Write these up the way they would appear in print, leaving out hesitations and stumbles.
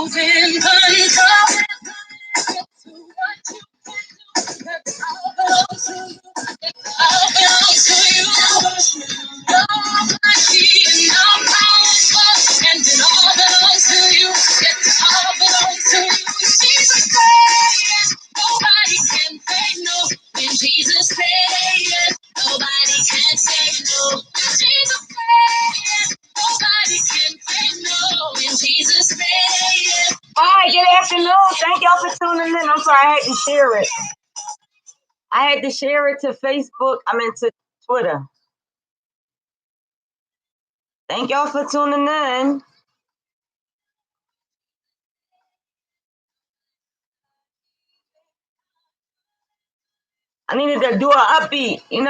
who's in control. To what you that's all belongs to you. All belongs to you. You're mighty and all powerful, and it all belongs to you. It all belongs to you. Jesus said, nobody can say no. When Jesus said, nobody can say no. Jesus said, nobody can say no. When Jesus said. All right, good afternoon. Thank y'all for tuning in. I'm sorry, I had to share it. I had to share it to Facebook. To Twitter. Thank y'all for tuning in. I needed to do an upbeat, And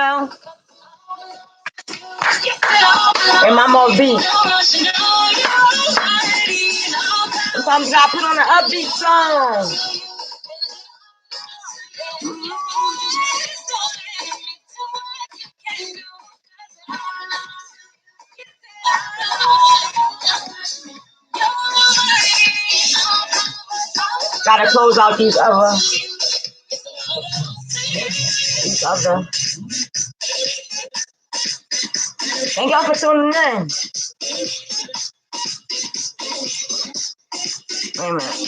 I'm on beat. Sometimes I put on an upbeat song. Gotta close out these other. Thank y'all for tuning in. Wait a minute.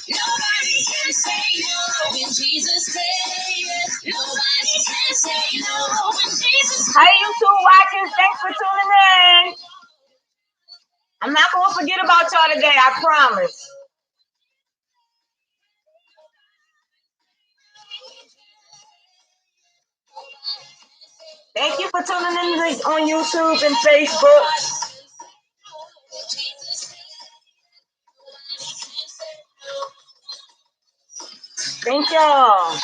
Nobody can say no. When Jesus says, nobody can say no. When Jesus. Hi, YouTube watchers. Thanks for tuning in. I'm not going to forget about y'all today, I promise. Thank you for tuning in on YouTube and Facebook. Thank y'all.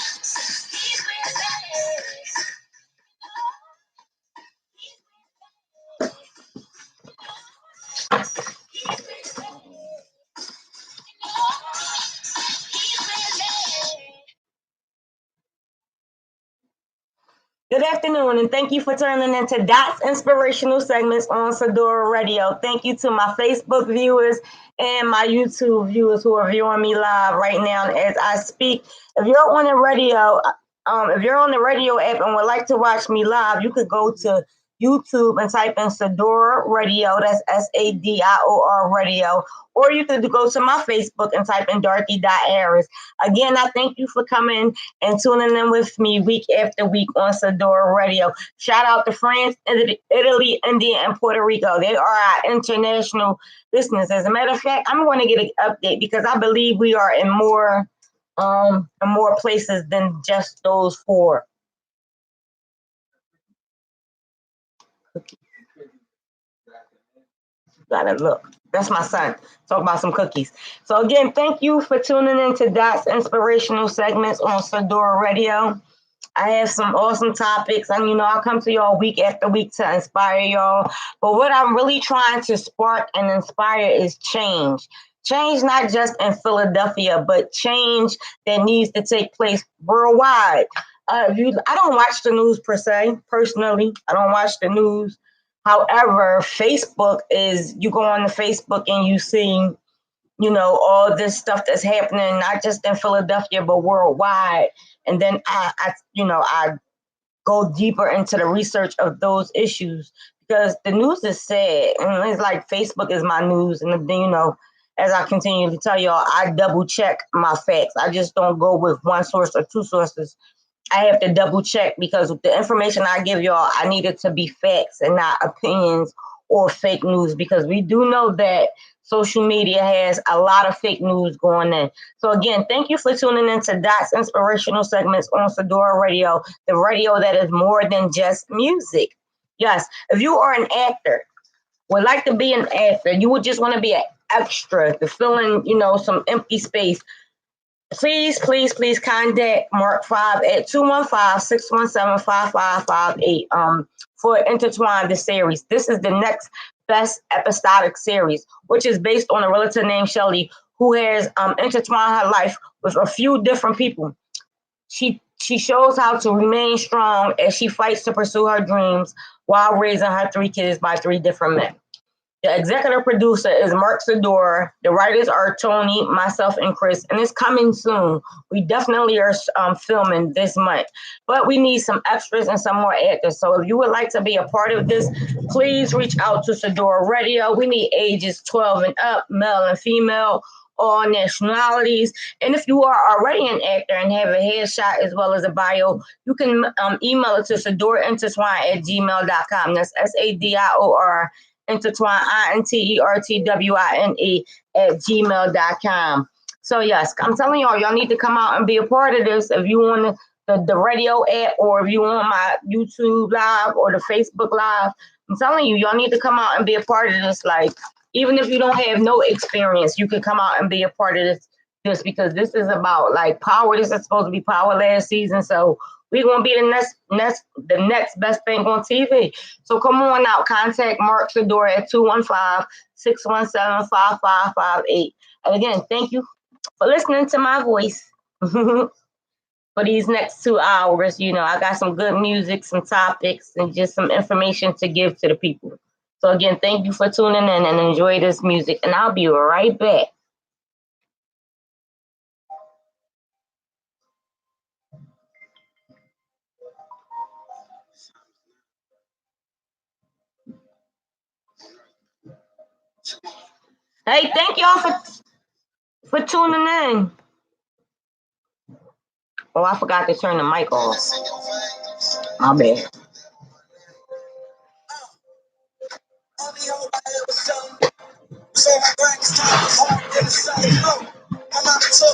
Good afternoon, and thank you for tuning into Dot's Inspirational Segments on Sadora Radio. Thank you to my Facebook viewers and my YouTube viewers who are viewing me live right now as I speak. If you're on the radio, app and would like to watch me live, you could go to YouTube and type in Sadora Radio. That's SADIOR Radio. Or you could go to my Facebook and type in Darky.Harris. Again, I thank you for coming and tuning in with me week after week on Sadora Radio. Shout out to France, Italy, India, and Puerto Rico. They are our international listeners. As a matter of fact, I'm going to get an update because I believe we are in more places than just those 4. Gotta look. That's my son. Talk about some cookies. So again, thank you for tuning in to Dot's Inspirational Segments on Sadora Radio. I have some awesome topics. I'll come to y'all week after week to inspire y'all. But what I'm really trying to spark and inspire is change. Change not just in Philadelphia, but change that needs to take place worldwide. I don't watch the news per se, personally. I don't watch the news. However, Facebook is, you go on to Facebook and you see, all this stuff that's happening, not just in Philadelphia, but worldwide. And then I go deeper into the research of those issues because the news is sad. And it's like Facebook is my news. And then, as I continue to tell y'all, I double check my facts. I just don't go with one source or 2 sources. I have to double check because the information I give y'all, I need it to be facts and not opinions or fake news, because we do know that social media has a lot of fake news going in. So again, thank you for tuning in to Dot's Inspirational Segments on Sadora Radio, the radio that is more than just music. Yes, if you are an actor, would like to be an actor, you would just want to be an extra to fill in, some empty space, please contact Mark 5 at 215-617-5558 for Intertwined the series. This is the next best episodic series, which is based on a relative named Shelly who has intertwined her life with a few different people. She She shows how to remain strong as she fights to pursue her dreams while raising her 3 kids by 3 different men. The executive producer is Mark Sador. The writers are Tony, myself, and Chris, and it's coming soon. We definitely are filming this month, but we need some extras and some more actors. So if you would like to be a part of this, please reach out to Sador Radio. We need ages 12 and up, male and female, all nationalities. And if you are already an actor and have a headshot as well as a bio, you can email it to sadorintertwine@gmail.com. That's SADIOR intertwine INTERTWINE @gmail.com. So yes, I'm telling y'all need to come out and be a part of this. If you want the radio app, or if you want my YouTube live or the Facebook live, I'm telling you, y'all need to come out and be a part of this. Like, even if you don't have no experience, you can come out and be a part of this because this is about like power. This is supposed to be Power last season, so we're gonna be the next best thing on TV. So come on out, contact Mark Sador at 215-617-5558. And again, thank you for listening to my voice. For these next 2 hours, I got some good music, some topics, and just some information to give to the people. So again, thank you for tuning in and enjoy this music. And I'll be right back. Hey, thank y'all for tuning in. Oh, I forgot to turn the mic off. My bad.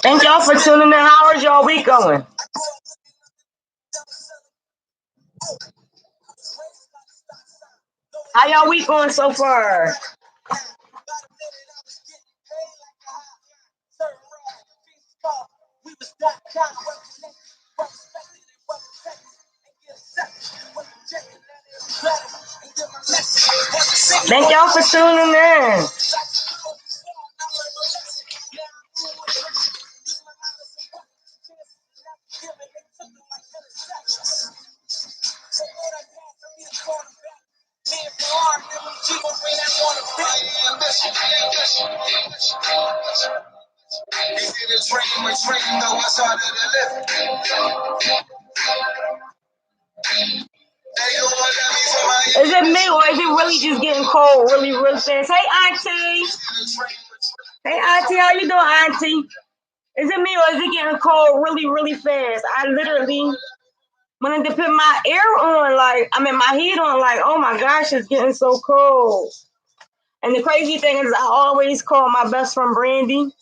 Thank y'all for tuning in. How is y'all week going? How y'all week going so far? Thank y'all for tuning in. Is it me, or is it really just getting cold really, really fast? Hey, Auntie. Hey, Auntie, how you doing, Auntie? Is it me, or is it getting cold really, really fast? I literally wanted to put my my heat on, like, oh my gosh, it's getting so cold. And the crazy thing is, I always call my best friend Brandy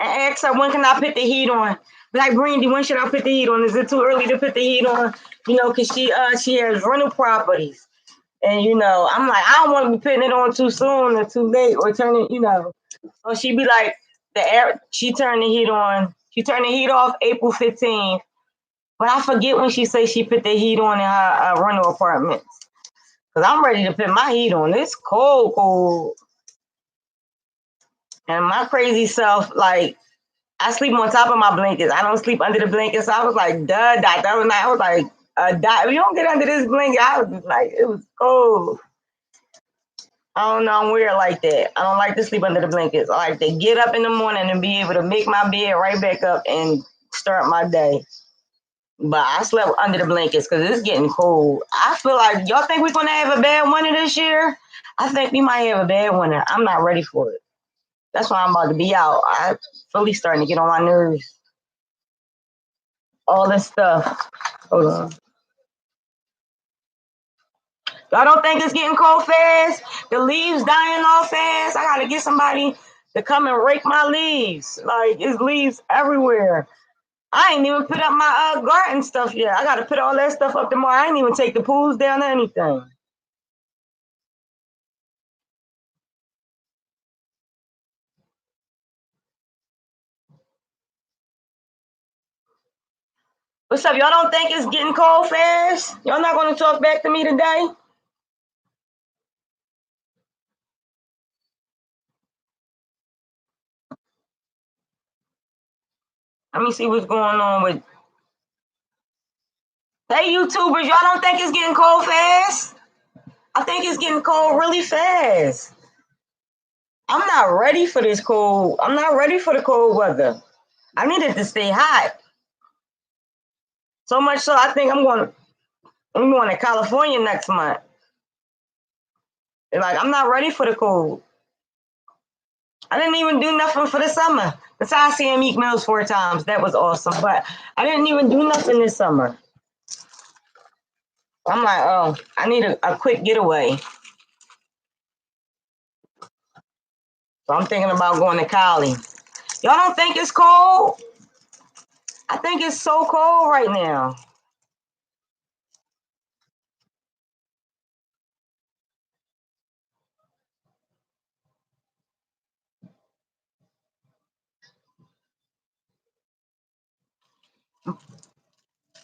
and ask her, when can I put the heat on? Like, Brandy, when should I put the heat on? Is it too early to put the heat on? Because she has rental properties. And, I'm like, I don't want to be putting it on too soon or too late or turning, So she'd be like, she turned the heat on. She turned the heat off April 15th. But I forget when she says she put the heat on in her rental apartments. Because I'm ready to put my heat on. It's cold, cold. And my crazy self, like, I sleep on top of my blankets. I don't sleep under the blankets. So I was like, duh, Dot. That was night. I was like, Dot, if you don't get under this blanket, I was just like, it was cold. I don't know, I'm weird like that. I don't like to sleep under the blankets. I like to get up in the morning and be able to make my bed right back up and start my day. But I slept under the blankets because it's getting cold. I feel like, y'all think we're going to have a bad winter this year? I think we might have a bad winter. I'm not ready for it. That's why I'm about to be out. I'm really starting to get on my nerves. All this stuff. Hold on. Y'all don't think it's getting cold fast? The leaves dying off fast? I got to get somebody to come and rake my leaves. Like, it's leaves everywhere. I ain't even put up my garden stuff yet. I got to put all that stuff up tomorrow. I ain't even take the pools down or anything. What's up? Y'all don't think it's getting cold fast? Y'all not going to talk back to me today? Let me see what's going on with. Hey, YouTubers, y'all don't think it's getting cold fast? I think it's getting cold really fast. I'm not ready for this cold. I'm not ready for the cold weather. I need it to stay hot. So much so, I think I'm going to California next month. Like, I'm not ready for the cold. I didn't even do nothing for the summer. Besides seeing Meek Mills 4 times. That was awesome. But I didn't even do nothing this summer. I'm like, oh, I need a quick getaway. So I'm thinking about going to Cali. Y'all don't think it's cold? I think it's so cold right now.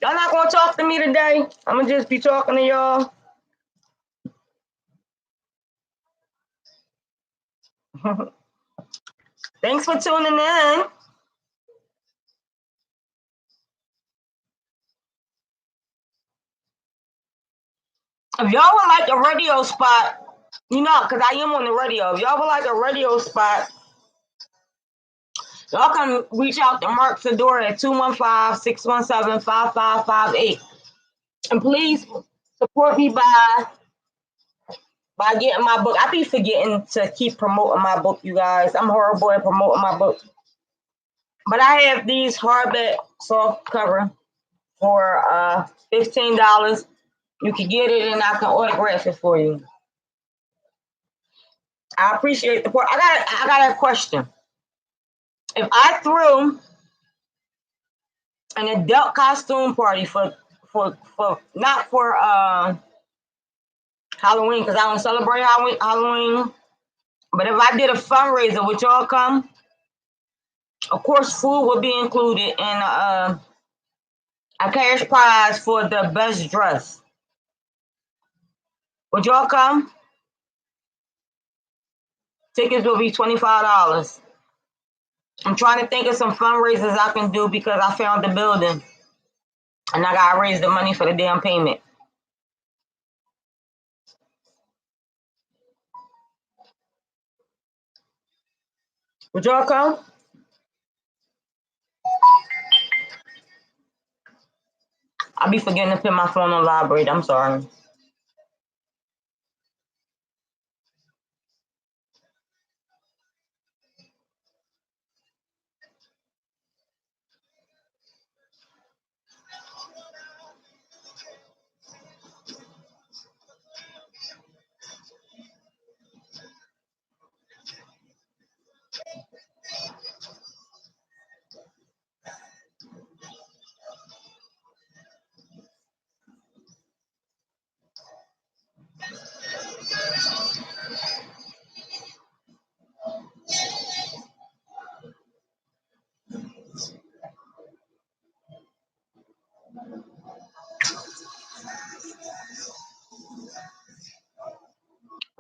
Y'all not gonna talk to me today? I'm gonna just be talking to y'all. Thanks for tuning in. If y'all would like a radio spot, you know, because I am on the radio. If y'all would like a radio spot, y'all can reach out to Mark Fedora at 215-617-5558. And please support me by getting my book. I be forgetting to keep promoting my book, you guys. I'm horrible at promoting my book. But I have these hardback soft cover for $15. You can get it and I can autograph it for you. I appreciate the support. I got a question. If I threw an adult costume party for not for Halloween, because I don't celebrate Halloween, but if I did a fundraiser, would y'all come? Of course, food would be included and a cash prize for the best dress. Would y'all come? Tickets will be $25. I'm trying to think of some fundraisers I can do because I found the building and I gotta raise the money for the damn payment. Would y'all come? I'll be forgetting to put my phone on vibrate. I'm sorry.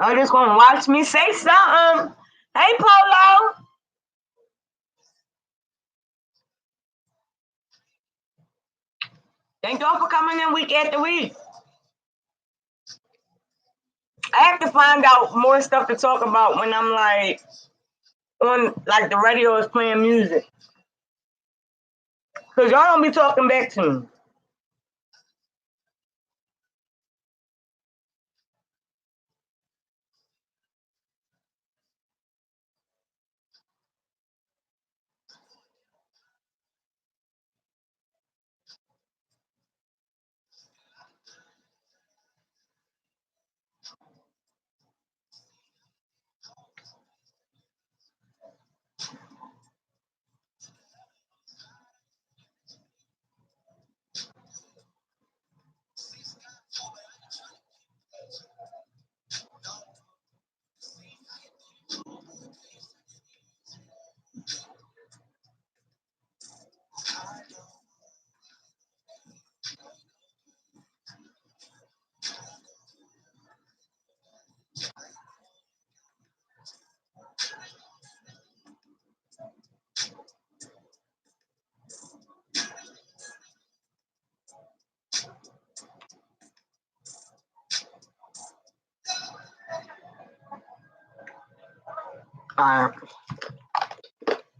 I just gonna watch me say something. Hey, Polo. Thank y'all for coming in week after week. I have to find out more stuff to talk about when I'm like on like the radio is playing music. Cause y'all don't be talking back to me.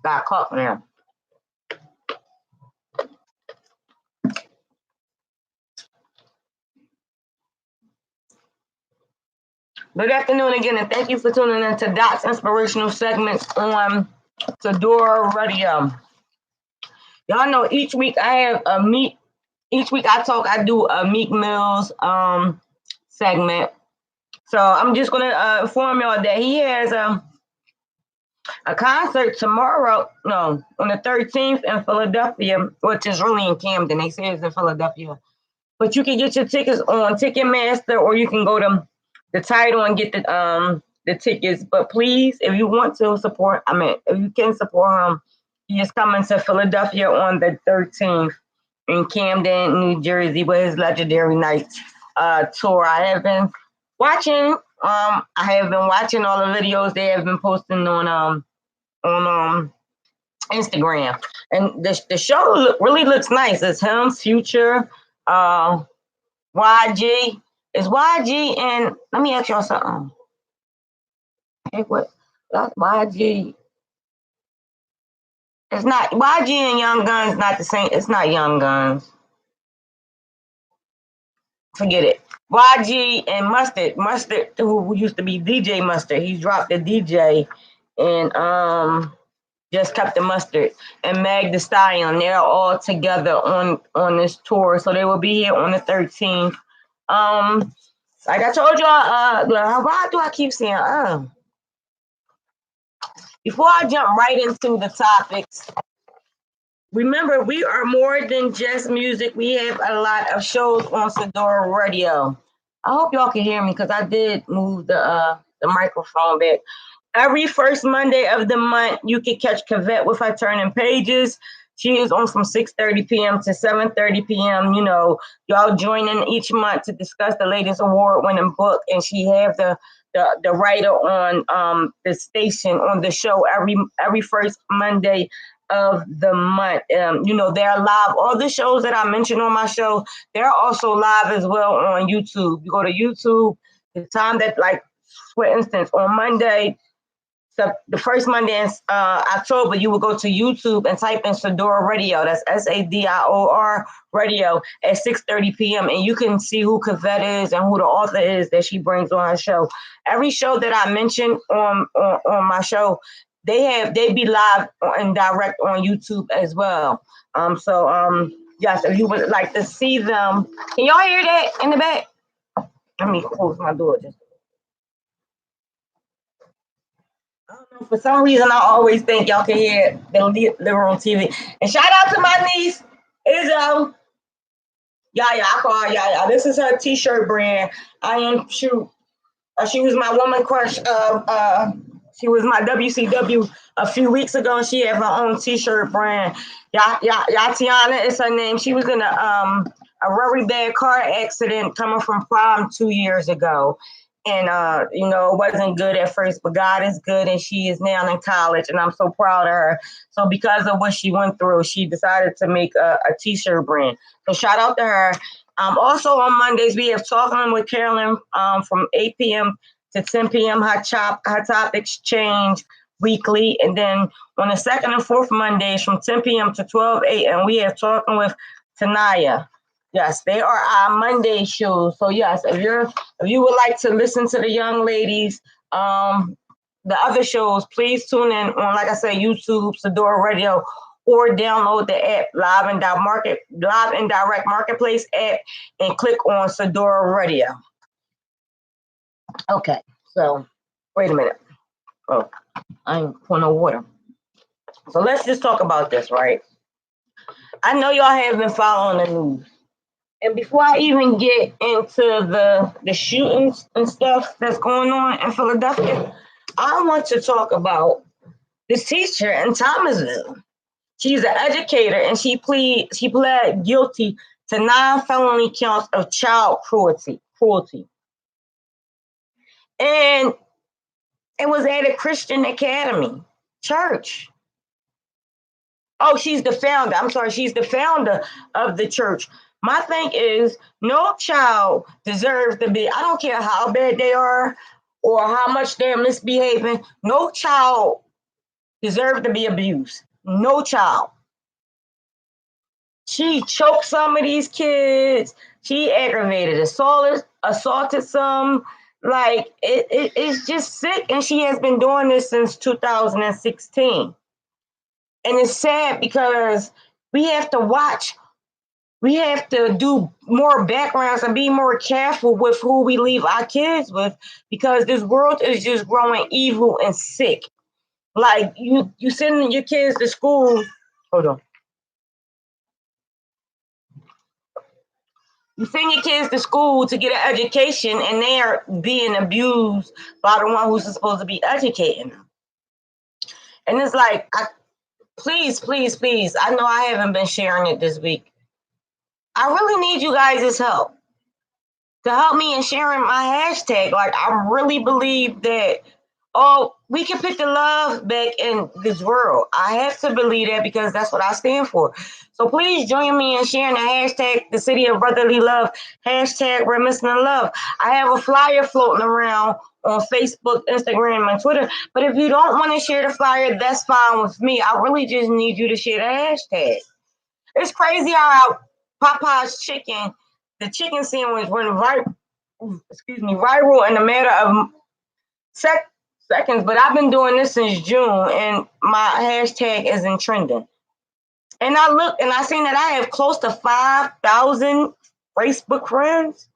Got caught there. Good afternoon again, and thank you for tuning in to Dot's Inspirational Segments on Fedora Radio. Y'all know each week I have a meek. Each week I do a Meek Mill's segment. So I'm just gonna inform y'all that he has a concert tomorrow. No, on the 13th in Philadelphia, which is really in Camden. They say it's in Philadelphia, but you can get your tickets on Ticketmaster, or you can go to the title and get the tickets. But please, if you want to support, if you can support him, he is coming to Philadelphia on the 13th in Camden, New Jersey, with his Legendary Nights tour. I have been watching all the videos they have been posting on Instagram, and the show really looks nice. It's him, Future, YG. It's YG, and let me ask y'all something. Hey, what? That's YG. It's not YG and Young Guns. Not the same. It's not Young Guns. Forget it. YG and Mustard, who used to be DJ Mustard. He dropped the DJ, and just kept the Mustard. And Meg the Stallion. They're all together on this tour, so they will be here on the 13th. Like I told y'all, why do I keep saying Before I jump right into the topics, remember, we are more than just music. We have a lot of shows on Fedora Radio. I hope y'all can hear me, because I did move the microphone back. Every first Monday of the month, you can catch Cavette with her Turning Pages. She is on from 6:30 p.m. to 7:30 p.m. You know, y'all join in each month to discuss the latest award-winning book, and she have the writer on the station on the show every first Monday of the month. You know, they're live. All the shows that I mentioned on my show, they're also live as well on YouTube. You go to YouTube, the time that, like, for instance, on Monday, so the first Monday in October, you will go to YouTube and type in Fedora Radio. That's SADIOR Radio at 6:30 p.m. And you can see who Cavette is and who the author is that she brings on her show. Every show that I mentioned on my show, they be live and direct on YouTube as well. Yes, if you would like to see them, can y'all hear that in the back? Let me close my door just. I don't know, for some reason, I always think y'all can hear the living room TV. And shout out to my niece, Izzo. Yaya, I call her Yaya. This is her t-shirt brand. She was my woman crush. She was my WCW a few weeks ago, and she had her own t-shirt brand. Yatiana is her name. She was in a very bad car accident coming from prom 2 years ago. And, you know, it wasn't good at first, but God is good, and she is now in college, and I'm so proud of her. So because of what she went through, she decided to make a t-shirt brand. So shout out to her. Also on Mondays, we have Talking with Carolyn from 8 p.m. to 10 p.m. Hot topics change weekly. And then on the second and fourth Mondays from 10 p.m. to 12 a.m., we have Talking with Tanaya. Yes, they are our Monday shows. So yes, if you would like to listen to the young ladies, the other shows, please tune in on, like I said, YouTube, Fedora Radio, or download the app, Live and Direct Marketplace app, and click on Fedora Radio. Okay, so wait a minute. Oh, I ain't pouring no water. So let's just talk about this, right? I know y'all have been following the news. And before I even get into the shootings and stuff that's going on in Philadelphia, I want to talk about this teacher in Thomasville. She's an educator, and she pled guilty to 9 felony counts of child cruelty. And it was at a Christian academy church. Oh, she's the founder. I'm sorry, she's the founder of the church. My thing is, no child deserves to be, I don't care how bad they are, or how much they're misbehaving. No child deserves to be abused. No child. She choked some of these kids. She aggravated assaulted some. Like it's just sick, and she has been doing this since 2016. And it's sad because we have to watch. We have to do more backgrounds and be more careful with who we leave our kids with, because this world is just growing evil and sick. Like you sending your kids to school. Hold on. You send your kids to school to get an education, and they are being abused by the one who's supposed to be educating them. And it's like, please, please, please. I know I haven't been sharing it this week. I really need you guys' help to help me in sharing my hashtag. Like, I really believe that, we can put the love back in this world. I have to believe that because that's what I stand for. So please join me in sharing the hashtag, the city of brotherly love, hashtag weremissingthelove. I have a flyer floating around on Facebook, Instagram, and Twitter. But if you don't want to share the flyer, that's fine with me. I really just need you to share the hashtag. It's crazy how Popeye's chicken, the chicken sandwich, went viral in a matter of seconds. But I've been doing this since June, and my hashtag isn't trending. And I look and I seen that I have close to 5,000 Facebook friends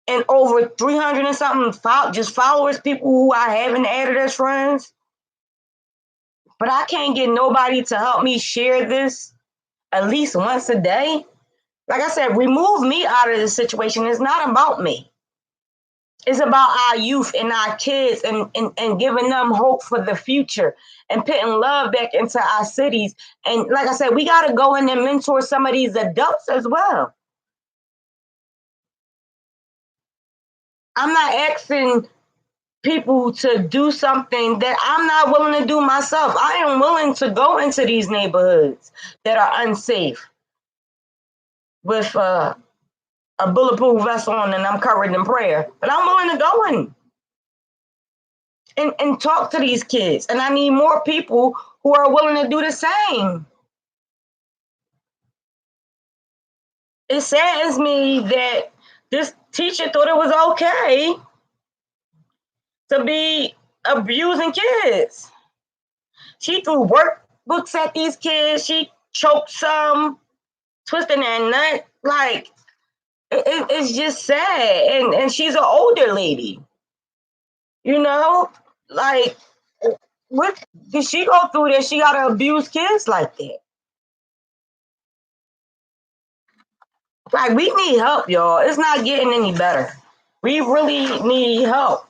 and over 300 and something just followers, people who I haven't added as friends. But I can't get nobody to help me share this at least once a day. Like I said, remove me out of the situation. It's not about me. It's about our youth and our kids, and giving them hope for the future and putting love back into our cities. And like I said, we got to go in and mentor some of these adults as well. I'm not asking people to do something that I'm not willing to do myself. I am willing to go into these neighborhoods that are unsafe with a bulletproof vest on, and I'm covered in prayer. But I'm willing to go in and talk to these kids. And I need more people who are willing to do the same. It saddens me that this teacher thought it was okay to be abusing kids. She threw workbooks at these kids. She choked some, twisting their nut. Like, it's just sad. And she's an older lady. You know? Like, what did she go through that she got to abuse kids like that? Like, we need help, y'all. It's not getting any better. We really need help.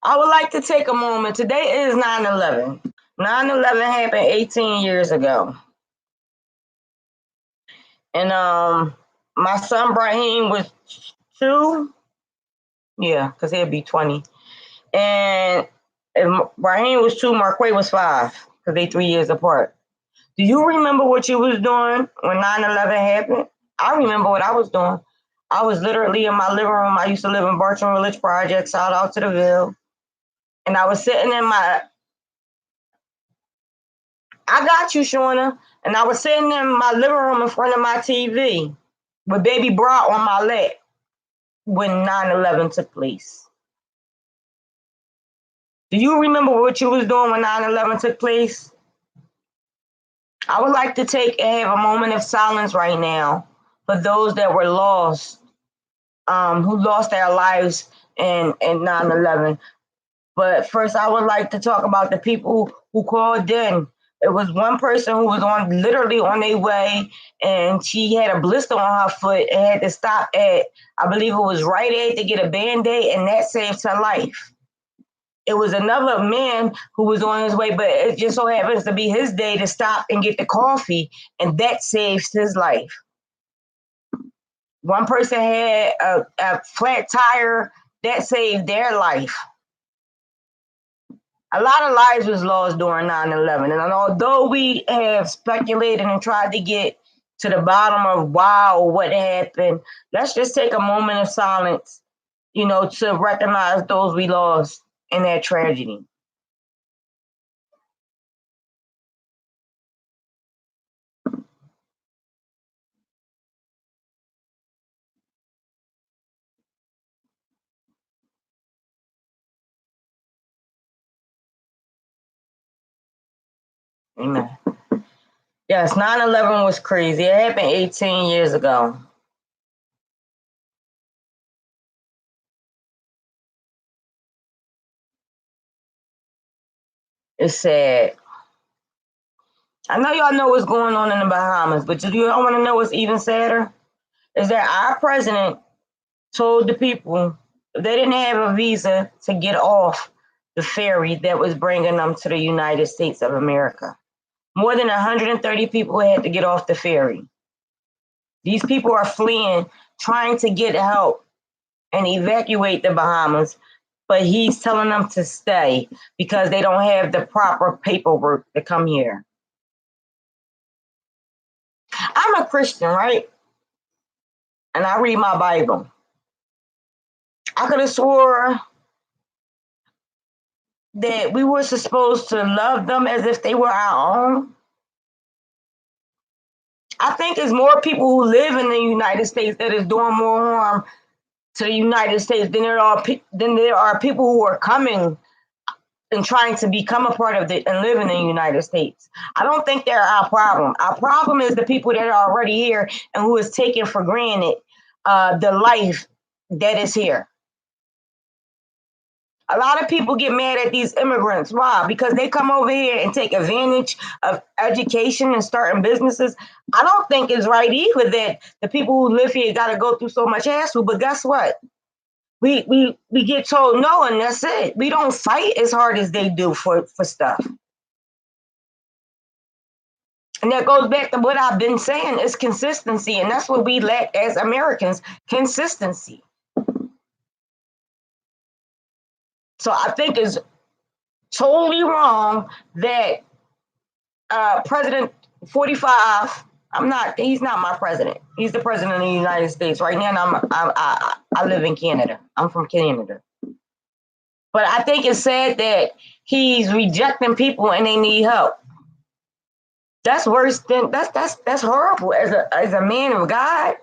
I would like to take a moment. Today is 9/11. 9/11 happened 18 years ago. And my son Brahim was 2. Yeah, because he'd be 20. And if Brahim was 2, Marquay was 5, because they 3 years apart. Do you remember what you was doing when 9/11 happened? I remember what I was doing. I was literally in my living room. I used to live in Bartram Village Project, shout out to the Ville. And I was sitting in I got you, Shauna. And I was sitting in my living room in front of my TV with baby Bra on my lap when 9/11 took place. Do you remember what you was doing when 9/11 took place? I would like to take and have a moment of silence right now for those that were lost, who lost their lives in 9/11. But first, I would like to talk about the people who called in. It was one person who was literally on their way, and she had a blister on her foot and had to stop at, I believe it was Rite Aid, to get a Band-Aid, and that saved her life. It was another man who was on his way, but it just so happens to be his day to stop and get the coffee, and that saves his life. One person had a flat tire, that saved their life. A lot of lives was lost during 9/11. And although we have speculated and tried to get to the bottom of why or what happened, let's just take a moment of silence to recognize those we lost in that tragedy. Amen. Yes, 9/11 was crazy. It happened 18 years ago. It's sad. I know y'all know what's going on in the Bahamas, but you don't want to know what's even sadder? Is that our president told the people they didn't have a visa to get off the ferry that was bringing them to the United States of America. More than 130 people had to get off the ferry. These people are fleeing, trying to get help and evacuate the Bahamas, but he's telling them to stay because they don't have the proper paperwork to come here. I'm a Christian, right? And I read my Bible. I could have swore that we were supposed to love them as if they were our own. I think there's more people who live in the United States that is doing more harm to the United States than there are people who are coming and trying to become a part of it and live in the United States. I don't think they're our problem. Our problem is the people that are already here and who is taking for granted the life that is here. A lot of people get mad at these immigrants. Why? Because they come over here and take advantage of education and starting businesses. I don't think it's right either that the people who live here got to go through so much hassle. But guess what? We get told no, and that's it. We don't fight as hard as they do for stuff. And that goes back to what I've been saying is consistency. And that's what we lack as Americans, consistency. So I think it's totally wrong that President 45, he's not my president. He's the president of the United States. Right now, I live in Canada. I'm from Canada. But I think it's sad that he's rejecting people and they need help. That's worse than that's horrible as a man of God.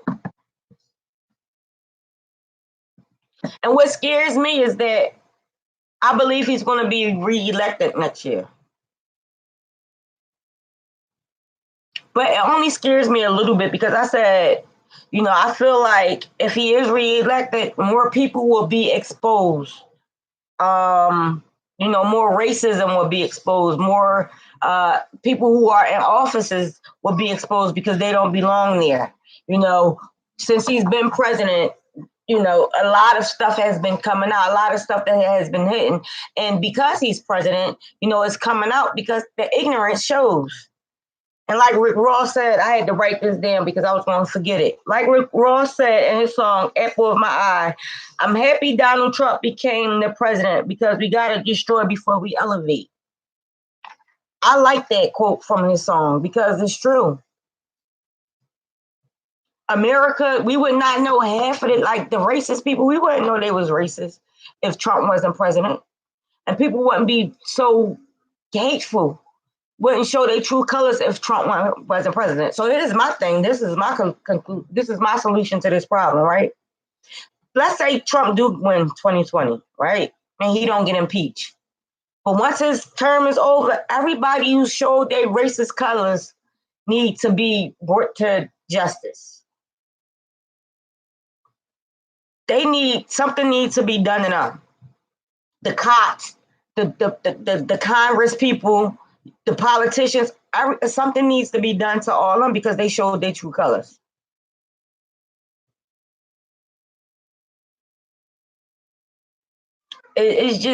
And what scares me is that I believe he's going to be reelected next year. But it only scares me a little bit because I said, I feel like if he is reelected, more people will be exposed. More racism will be exposed. More people who are in offices will be exposed because they don't belong there. Since he's been president, a lot of stuff has been coming out, a lot of stuff that has been hidden. And because he's president, it's coming out because the ignorance shows. And like Rick Ross said, I had to write this down because I was going to forget it. Like Rick Ross said in his song, Apple of My Eye, I'm happy Donald Trump became the president because we got to destroy before we elevate. I like that quote from his song because it's true. America, we would not know half of it, like the racist people, we wouldn't know they was racist if Trump wasn't president. And people wouldn't be so hateful, wouldn't show their true colors if Trump wasn't president. So this is my thing. This is my this is my solution to this problem, right? Let's say Trump do win 2020, right? And he don't get impeached. But once his term is over, everybody who showed their racist colors need to be brought to justice. Something needs to be done to them. The cops, the Congress people, the politicians, something needs to be done to all of them because they showed their true colors. It's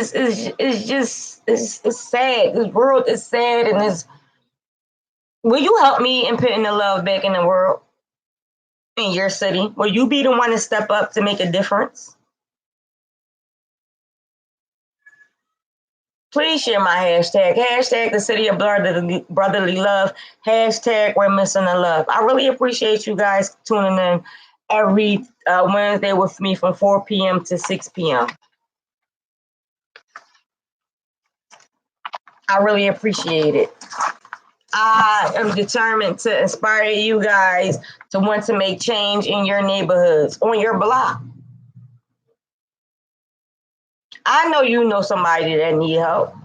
sad. This world is sad, and will you help me in putting the love back in the world? In your city, will you be the one to step up to make a difference? Please share my hashtag the city of brotherly love, hashtag we're missing the love. I really appreciate you guys tuning in, every Wednesday with me from 4 p.m. to 6 p.m. I really appreciate it. I am determined to inspire you guys to want to make change in your neighborhoods, on your block. I know you know somebody that need help.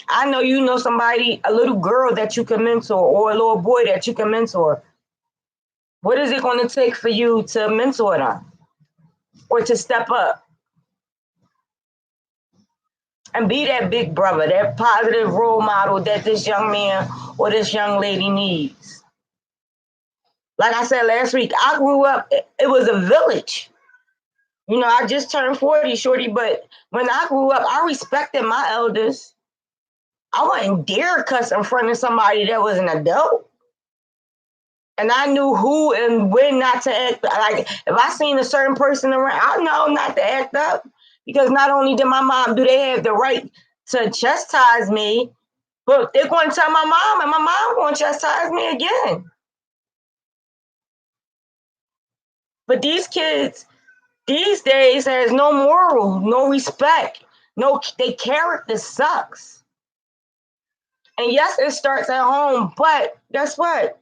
I know you know somebody, a little girl that you can mentor or a little boy that you can mentor. What is it going to take for you to mentor them or to step up and be that big brother, that positive role model that this young man or this young lady needs? Like I said last week, I grew up, it was a village. You know, I just turned 40, shorty, but when I grew up, I respected my elders. I wouldn't dare cuss in front of somebody that was an adult. And I knew who and when not to act. Like, if I seen a certain person around, I know not to act up. Because not only did my mom, do they have the right to chastise me, but they're going to tell my mom, and my mom going to chastise me again. But these kids, these days, has no moral, no respect, no, their character sucks. And yes, it starts at home, but guess what?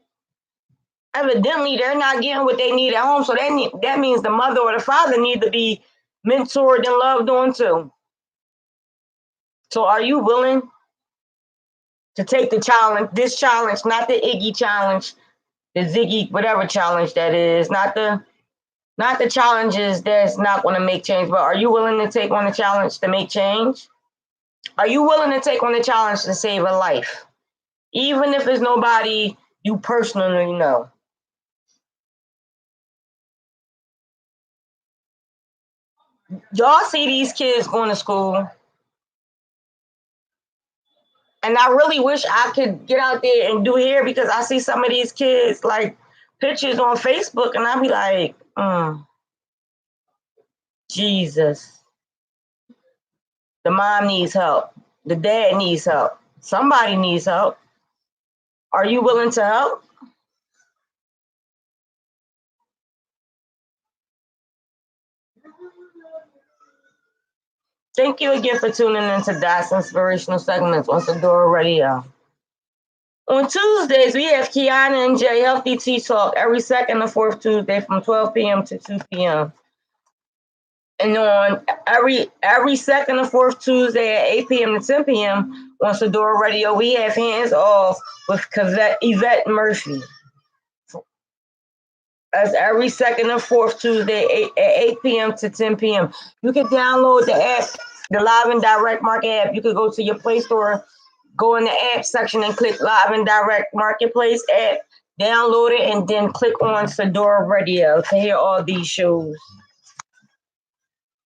Evidently, they're not getting what they need at home, so that means the mother or the father need to be mentored and loved on too. So are you willing to take the challenge, this challenge, not the Iggy challenge, the Ziggy, whatever challenge that is, not the challenges that's not going to make change, but are you willing to take on the challenge to make change? Are you willing to take on the challenge to save a life? Even if it's nobody you personally know. Y'all see these kids going to school, and I really wish I could get out there and do hair, because I see some of these kids like pictures on Facebook, and I be like, Jesus. The mom needs help. The dad needs help. Somebody needs help. Are you willing to help? Thank you again for tuning into That's Inspirational Segments on Sadora Radio. On Tuesdays, we have Kiana and Jay Healthy Tea Talk every second and fourth Tuesday from 12 p.m. to 2 p.m. And on every second and fourth Tuesday at 8 p.m. to 10 p.m. on Sadora Radio, we have Hands Off with Yvette Murphy. That's every second and fourth Tuesday at 8 p.m. to 10 p.m. You can download the app, the Live and Direct Market app. You can go to your Play Store, go in the app section and click Live and Direct Marketplace app, download it, and then click on Sadora Radio to hear all these shows.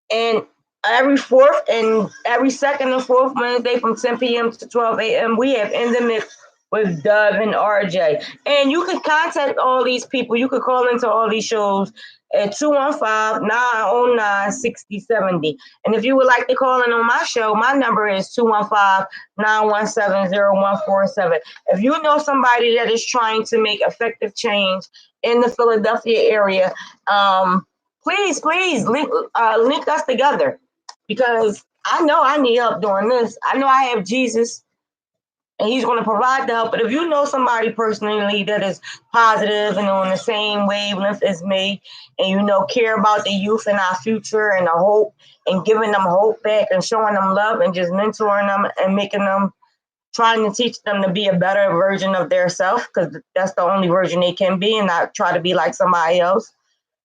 And every second and fourth Wednesday from 10 p.m. to 12 a.m., we have In the Mix with Dove and RJ. And you can contact all these people. You could call into all these shows at 215-909-6070. And if you would like to call in on my show, my number is 215-917-0147. If you know somebody that is trying to make effective change in the Philadelphia area, please link us together, because I know I need help doing this. I know I have Jesus, and he's going to provide the help. But if you know somebody personally that is positive and on the same wavelength as me, and you know care about the youth and our future and the hope, and giving them hope back and showing them love and just mentoring them and making them, trying to teach them to be a better version of their self, because that's the only version they can be, and not try to be like somebody else.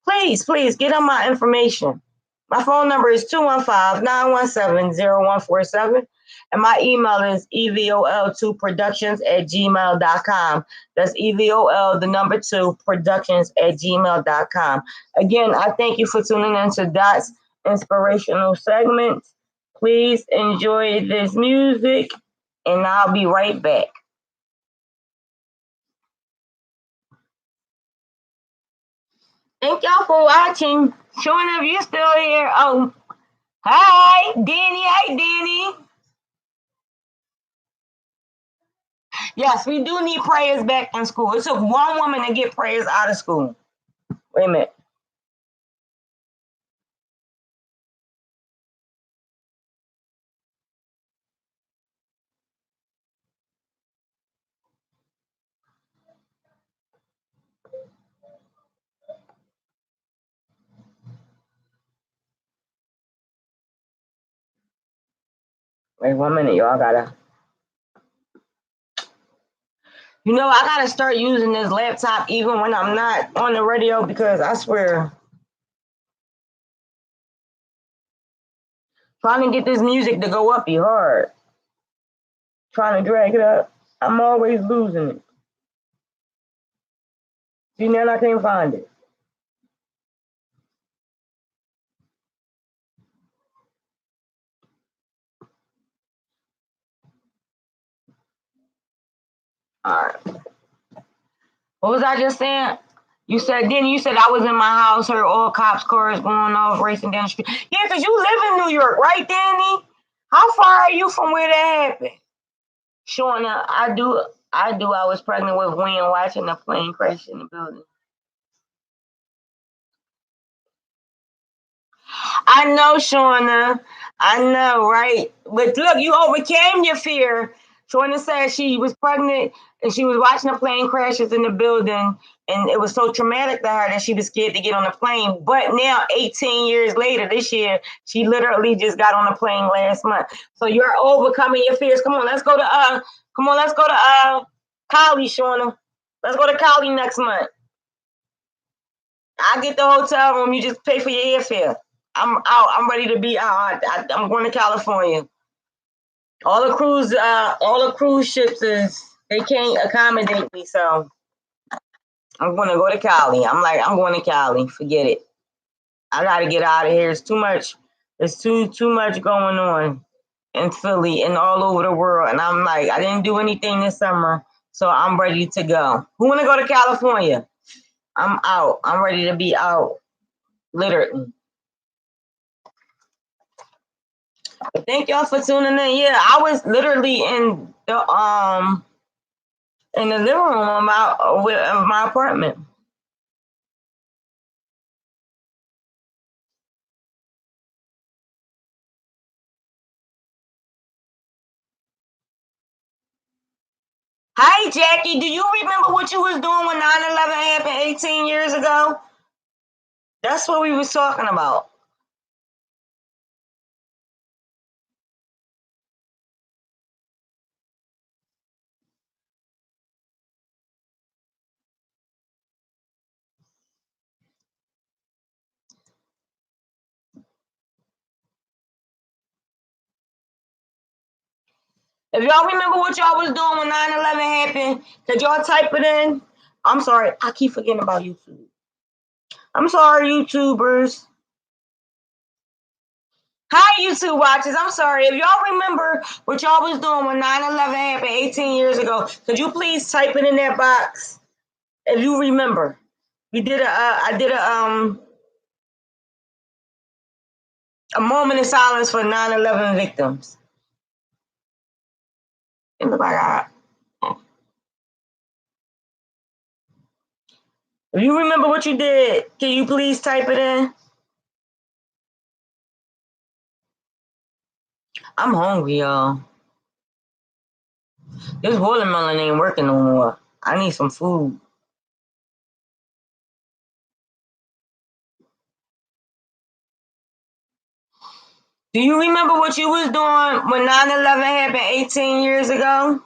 Please get on my information. My phone number is 215-917-0147. And my email is evol2productions@gmail.com. That's evol, the number 2, productions@gmail.com. Again, I thank you for tuning in to Dot's Inspirational Segments. Please enjoy this music, and I'll be right back. Thank y'all for watching. Showing if you're still here. Oh, hi, Danny. Hey, Danny. Yes, we do need prayers back in school. It took one woman to get prayers out of school. Wait a minute. Wait 1 minute, y'all. I gotta start using this laptop even when I'm not on the radio, because I swear, trying to get this music to go up be hard. Trying to drag it up, I'm always losing it. See, now I can't find it. All right. What was I just saying? You said I was in my house, heard all cops' cars going off, racing down the street. Yeah, because you live in New York, right, Danny? How far are you from where that happened? Shauna, I do. I was pregnant with Wayne watching the plane crash in the building. I know, Shauna. I know, right? But look, you overcame your fear. Shauna said she was pregnant and she was watching the plane crashes in the building, and it was so traumatic to her that she was scared to get on the plane. But now, 18 years later, this year, she literally just got on the plane last month. So you're overcoming your fears. Come on, let's go to Cali, Shauna. Let's go to Cali next month. I get the hotel room. You just pay for your airfare. I'm out. I'm ready to be out. I'm going to California. All the cruise ships they can't accommodate me, so I'm going to go to Cali. I'm going to Cali. Forget it. I got to get out of here. It's too much. There's too much going on in Philly and all over the world. And I'm like, I didn't do anything this summer, so I'm ready to go. Who want to go to California? I'm out. I'm ready to be out. Literally. But thank y'all for tuning in. Yeah, I was literally in the living room of my apartment. Hi, Jackie. Do you remember what you was doing when 9/11 happened 18 years ago? That's what we was talking about. If y'all remember what y'all was doing when 9/11 happened, could y'all type it in? I'm sorry. I keep forgetting about YouTube. I'm sorry, YouTubers. Hi, YouTube watchers. I'm sorry. If y'all remember what y'all was doing when 9/11 happened 18 years ago, could you please type it in that box? If you remember, I did a moment of silence for 9/11 victims. It looked like if you remember what you did, can you please type it in? I'm hungry, y'all. This watermelon ain't working no more. I need some food. Do you remember what you was doing when 9/11 happened 18 years ago?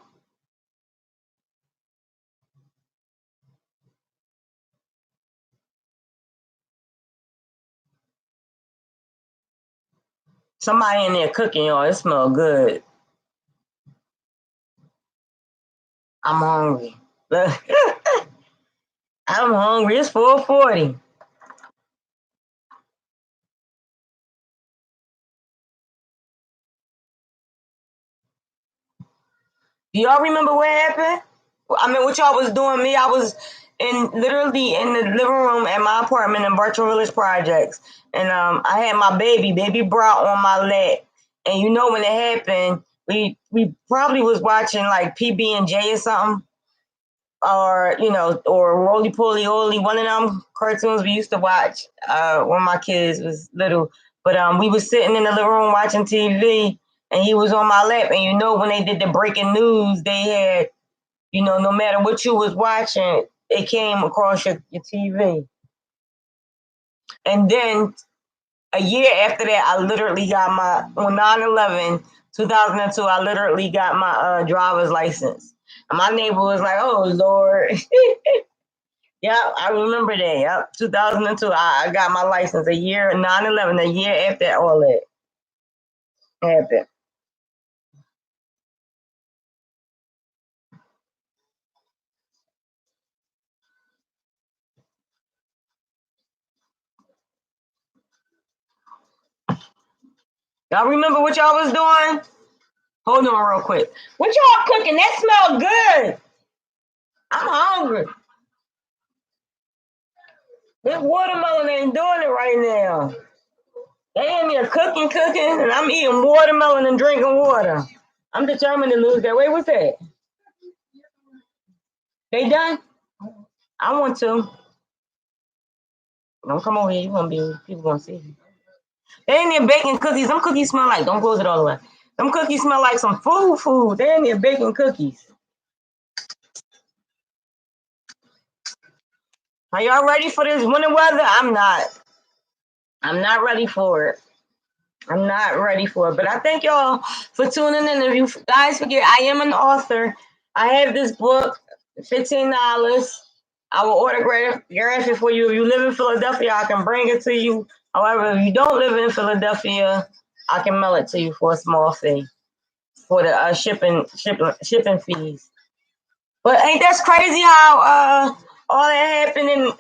Somebody in there cooking, y'all. It smells good. I'm hungry. I'm hungry. It's 4:40. Do y'all remember what happened? I mean, what y'all was doing? Me, I was literally in the living room at my apartment in Virtual Village Projects, and I had my baby brought on my lap, and when it happened, we probably was watching like PB and J or something, or or Roly Poly Oly, one of them cartoons we used to watch when my kids was little. But we was sitting in the living room watching TV, and he was on my lap. And when they did the breaking news, they had no matter what you was watching, it came across your TV. And then a year after that, I literally got on 9/11. 2002, I literally got my driver's license. And my neighbor was like, "Oh Lord." Yeah, I remember that. Yep, 2002, I got my license a year, 9/11, a year after all that happened. Y'all remember what y'all was doing? Hold on real quick. What y'all cooking? That smell good. I'm hungry. This watermelon ain't doing it right now. They in there cooking, and I'm eating watermelon and drinking water. I'm determined to lose that weight. What's that? They done? I want to. Don't come over here. You gonna be people gonna see you. They in there baking cookies. Them cookies smell like. Don't close it all the way. Them cookies smell like some food. They in there baking cookies. Are y'all ready for this winter weather? I'm not. I'm not ready for it. I'm not ready for it. But I thank y'all for tuning in. If you guys forget, I am an author. I have this book, $15. I will autograph it for you. If you live in Philadelphia, I can bring it to you. However, if you don't live in Philadelphia, I can mail it to you for a small fee for the shipping fees. But ain't that crazy how all that happened in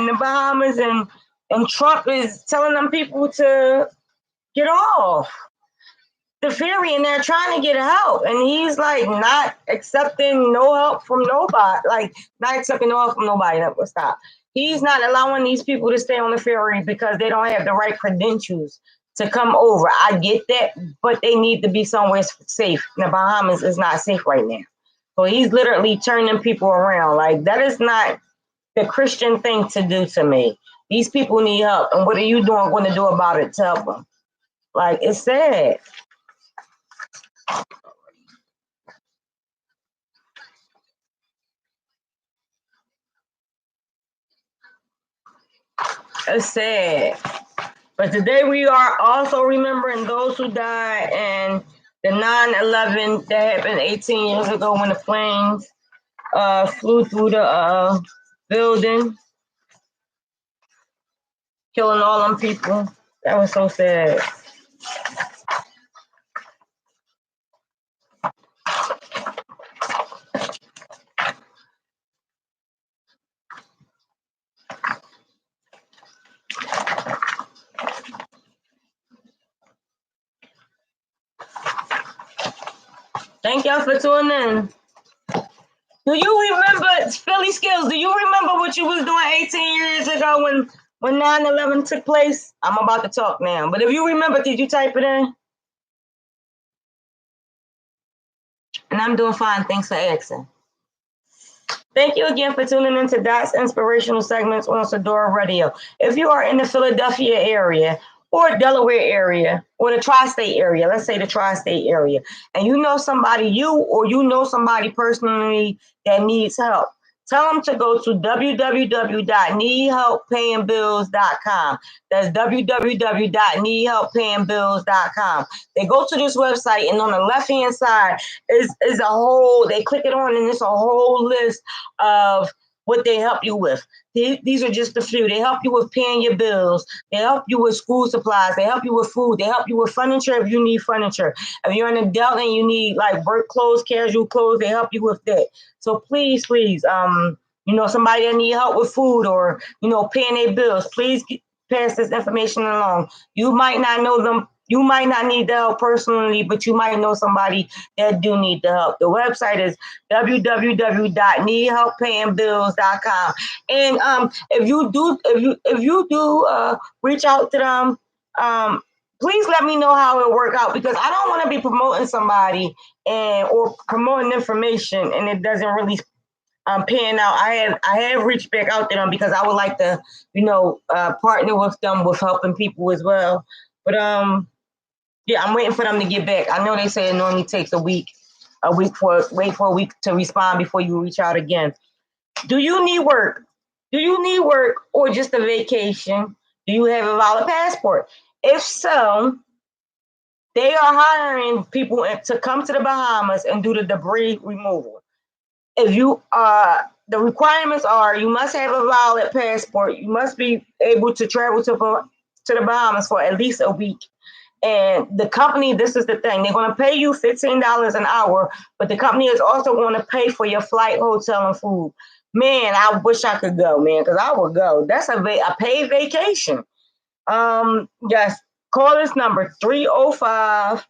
the Bahamas and Trump is telling them people to get off the ferry and they're trying to get help, and he's like not accepting no help from nobody, like not accepting no help from nobody. That will stop. He's not allowing these people to stay on the ferry because they don't have the right credentials to come over. I get that, but they need to be somewhere safe. The Bahamas is not safe right now. So he's literally turning people around. Like, that is not the Christian thing to do to me. These people need help, and what are you doing going to do about it to help them? Like, it's sad. It's sad. But today we are also remembering those who died in the 9/11 that happened 18 years ago when the planes flew through the building, killing all them people. That was so sad. Thank y'all for tuning in. Do you remember, Philly Skills, do you remember what you was doing 18 years ago when 9/11 took place? I'm about to talk now. But if you remember, did you type it in? And I'm doing fine. Thanks for asking. Thank you again for tuning in to Dot's Inspirational Segments on Sedora Radio. If you are in the Philadelphia area or Delaware area or the tri-state area, let's say the tri-state area, and you know somebody, you know somebody personally that needs help, tell them to go to www.needhelppayingbills.com. That's www.needhelppayingbills.com. They go to this website, and on the left-hand side is a whole, they click it on, and it's a whole list of what they help you with. These are just a few. They help you with paying your bills. They help you with school supplies. They help you with food. They help you with furniture if you need furniture. If you're an adult and you need like work clothes, casual clothes, they help you with that. So please, somebody that need help with food or, paying their bills, please pass this information along. You might not know them. You might not need the help personally, but you might know somebody that do need the help. The website is www.needhelppayingbills.com. And if you do reach out to them, please let me know how it worked out, because I don't want to be promoting somebody or promoting information and it doesn't really paying out. I have reached back out to them because I would like to, partner with them with helping people as well. But yeah, I'm waiting for them to get back. I know they say it normally takes a week for a week to respond before you reach out again. Do you need work? Do you need work or just a vacation? Do you have a valid passport? If so, They are hiring people to come to the Bahamas and do the debris removal. If you the requirements are you must have a valid passport. You must be able to travel to the Bahamas for at least a week. And the company, this is the thing, they're going to pay you $15 an hour, but the company is also going to pay for your flight, hotel, and food. Man, I wish I could go, man, because I would go. That's a paid vacation. Yes, call this number 305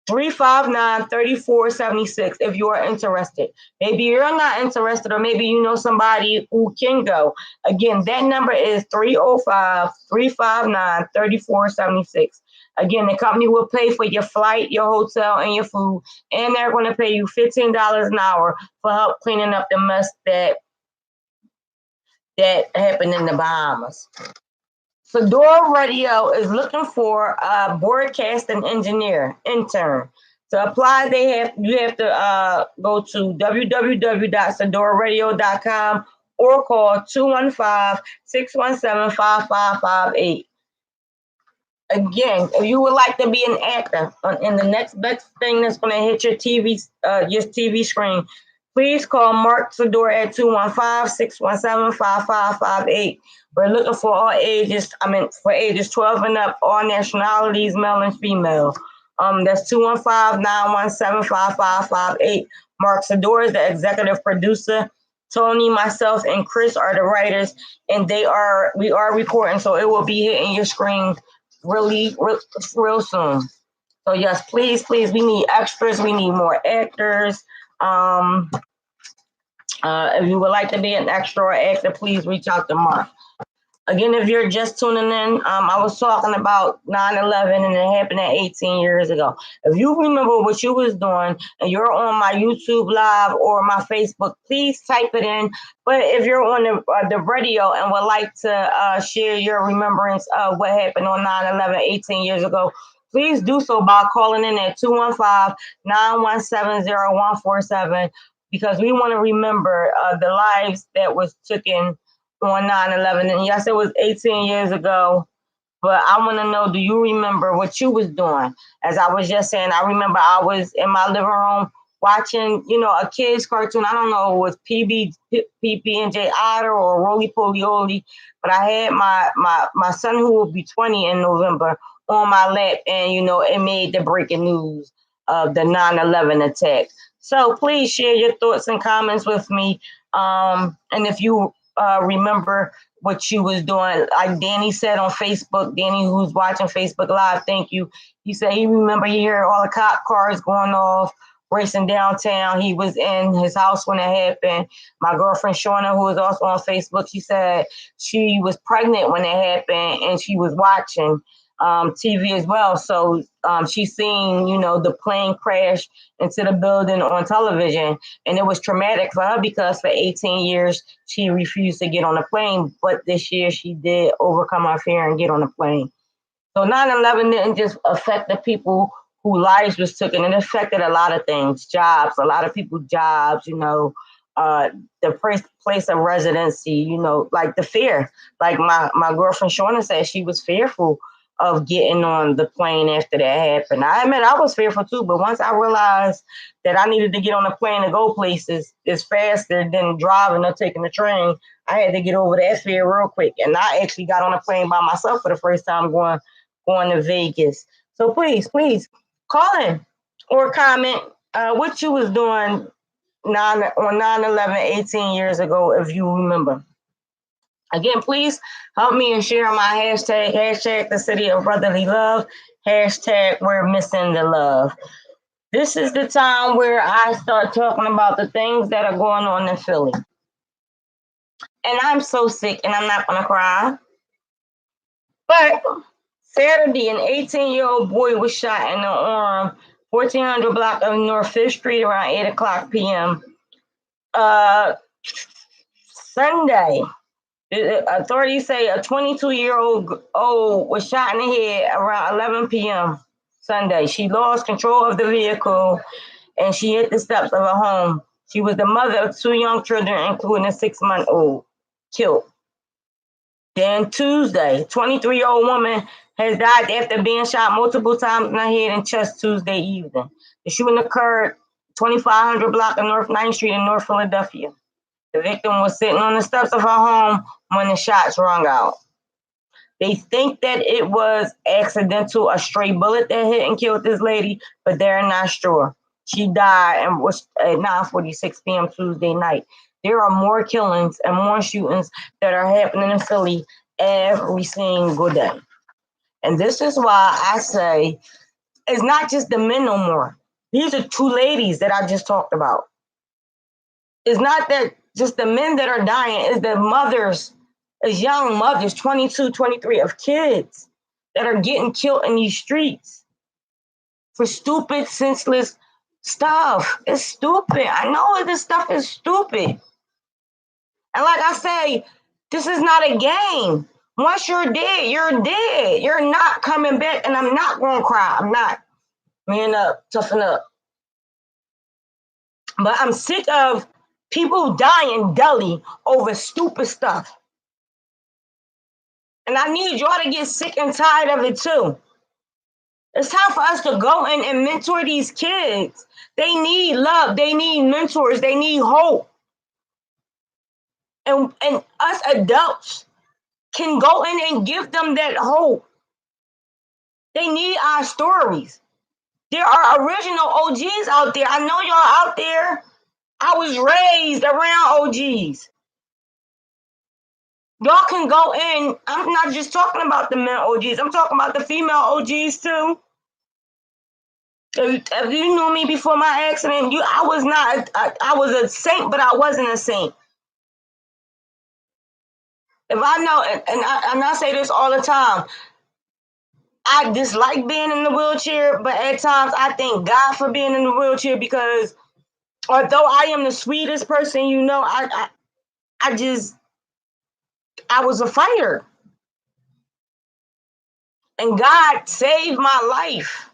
359 3476 if you are interested. Maybe you're not interested, or maybe you know somebody who can go. Again, that number is 305 359 3476. Again, the company will pay for your flight, your hotel, and your food, and they're going to pay you $15 an hour for help cleaning up the mess that happened in the Bahamas. Fedora Radio is looking for a broadcasting engineer intern. To apply, you have to go to www.sedoraradio.com or call 215-617-5558. Again, if you would like to be an actor in the next best thing that's going to hit your TV screen, please call Mark Fedora at 215-617-5558. We're looking for all ages. For ages 12 and up, all nationalities, male and female. That's 215-917-5558. Mark Fedora is the executive producer. Tony, myself, and Chris are the writers, and we are recording, so it will be hitting your screen real soon. So yes, please, we need extras. We need more actors. If you would like to be an extra or actor, please reach out to Mark. Again, if you're just tuning in, I was talking about 9/11 and it happened at 18 years ago. If you remember what you was doing and you're on my YouTube live or my Facebook, please type it in. But if you're on the radio and would like to share your remembrance of what happened on 9/11 18 years ago, please do so by calling in at 215-917-0147, because we want to remember the lives that was taken on 9/11. And yes, it was 18 years ago, but I want to know, do you remember what you was doing? As I was just saying, I remember I was in my living room watching, a kid's cartoon. I don't know, it was PB&J Otter or Roly Poly Oly, but I had my son, who will be 20 in November, on my lap, and, it made the breaking news of the 9/11 attack. So please share your thoughts and comments with me. And if you remember what you was doing, like Danny said on Facebook, Danny, who's watching Facebook Live, thank you. He said he hear all the cop cars going off, racing downtown. He was in his house when it happened. My girlfriend Shauna, who is also on Facebook, she said she was pregnant when it happened and she was watching TV as well. So she's seen, the plane crash into the building on television, and it was traumatic for her because for 18 years she refused to get on the plane, but this year she did overcome her fear and get on the plane. So 9/11 didn't just affect the people whose lives was taken; it affected a lot of things, jobs, a lot of people's jobs, the place of residency, like the fear. Like my girlfriend Shauna said, she was fearful of getting on the plane after that happened. I admit I was fearful too, but once I realized that I needed to get on the plane to go places, it's faster than driving or taking the train, I had to get over that fear real quick. And I actually got on a plane by myself for the first time going to Vegas. So please call in or comment what you was doing on 9/11 18 years ago, if you remember. Again, please help me in sharing my hashtag the city of brotherly love, hashtag we're missing the love. This is the time where I start talking about the things that are going on in Philly. And I'm so sick, and I'm not going to cry. But Saturday, an 18-year-old boy was shot in the arm, 1400 block of North 5th Street around 8 o'clock p.m. Sunday, authorities say a 22-year-old was shot in the head around 11 p.m. Sunday. She lost control of the vehicle and she hit the steps of her home. She was the mother of 2 young children, including a 6-month-old, killed. Then Tuesday, 23-year-old woman has died after being shot multiple times in the head and chest Tuesday evening. The shooting occurred 2500 block of North 9th Street in North Philadelphia. The victim was sitting on the steps of her home when the shots rung out. They think that it was accidental, a stray bullet that hit and killed this lady, but they're not sure. She died and was at 9:46 p.m. Tuesday night. There are more killings and more shootings that are happening in Philly every single day. And this is why I say it's not just the men no more. These are two ladies that I just talked about. It's not that just the men that are dying, it's the mothers, as young mothers, 22, 23, of kids that are getting killed in these streets for stupid, senseless stuff. It's stupid. I know this stuff is stupid. And like I say, this is not a game. Once you're dead, you're dead. You're not coming back, and I'm not going to cry. I'm not. Man up, toughen up. But I'm sick of people dying dully over stupid stuff. And I need y'all to get sick and tired of it too. It's time for us to go in and mentor these kids. They need love. They need mentors. They need hope. And us adults can go in and give them that hope. They need our stories. There are original OGs out there. I know y'all out there. I was raised around OGs. Y'all can go in. I'm not just talking about the men OGs. I'm talking about the female OGs too. If you knew me before my accident, I was not. I was a saint, but I wasn't a saint. If I know, and I say this all the time, I dislike being in the wheelchair, but at times I thank God for being in the wheelchair, because although I am the sweetest person, I was a fighter. And God saved my life.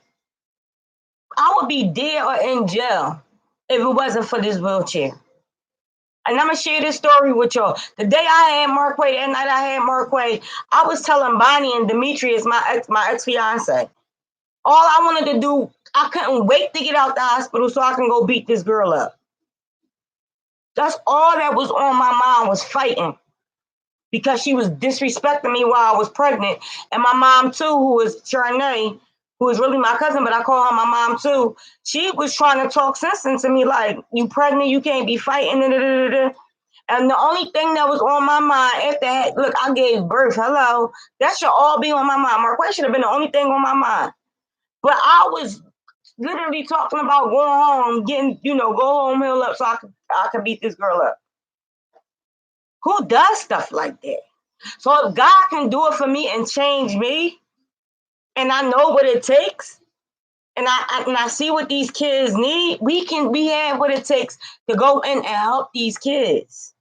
I would be dead or in jail if it wasn't for this wheelchair. And I'm going to share this story with y'all. The day I had Marquay, that night I had Marquay, I was telling Bonnie and Demetrius, my ex-fiance, all I wanted to do, I couldn't wait to get out the hospital so I can go beat this girl up. That's all that was on my mind, was fighting, because she was disrespecting me while I was pregnant. And my mom too, who is Charnay, who is really my cousin, but I call her my mom too. She was trying to talk sense into me, like, you pregnant, you can't be fighting. Da, da, da, da. And the only thing that was on my mind after that, look, I gave birth. Hello. That should all be on my mind. Marquette should have been the only thing on my mind. But I was literally talking about going home, go home, heal up so I could beat this girl up. Who does stuff like that? So if God can do it for me and change me, and I know what it takes, and I see what these kids need, we have what it takes to go in and help these kids.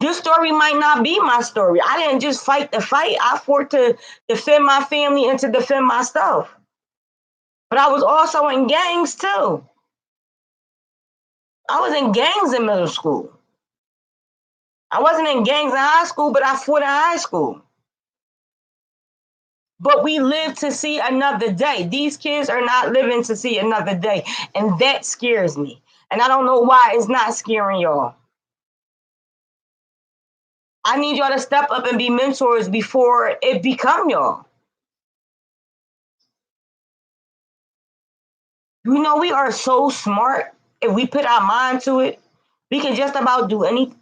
This story might not be my story. I didn't just fight the fight. I fought to defend my family and to defend myself. But I was also in gangs too. I was in gangs in middle school. I wasn't in gangs in high school, but I fought in high school. But we live to see another day. These kids are not living to see another day. And that scares me. And I don't know why it's not scaring y'all. I need y'all to step up and be mentors before it become y'all. We are so smart. If we put our mind to it, we can just about do anything.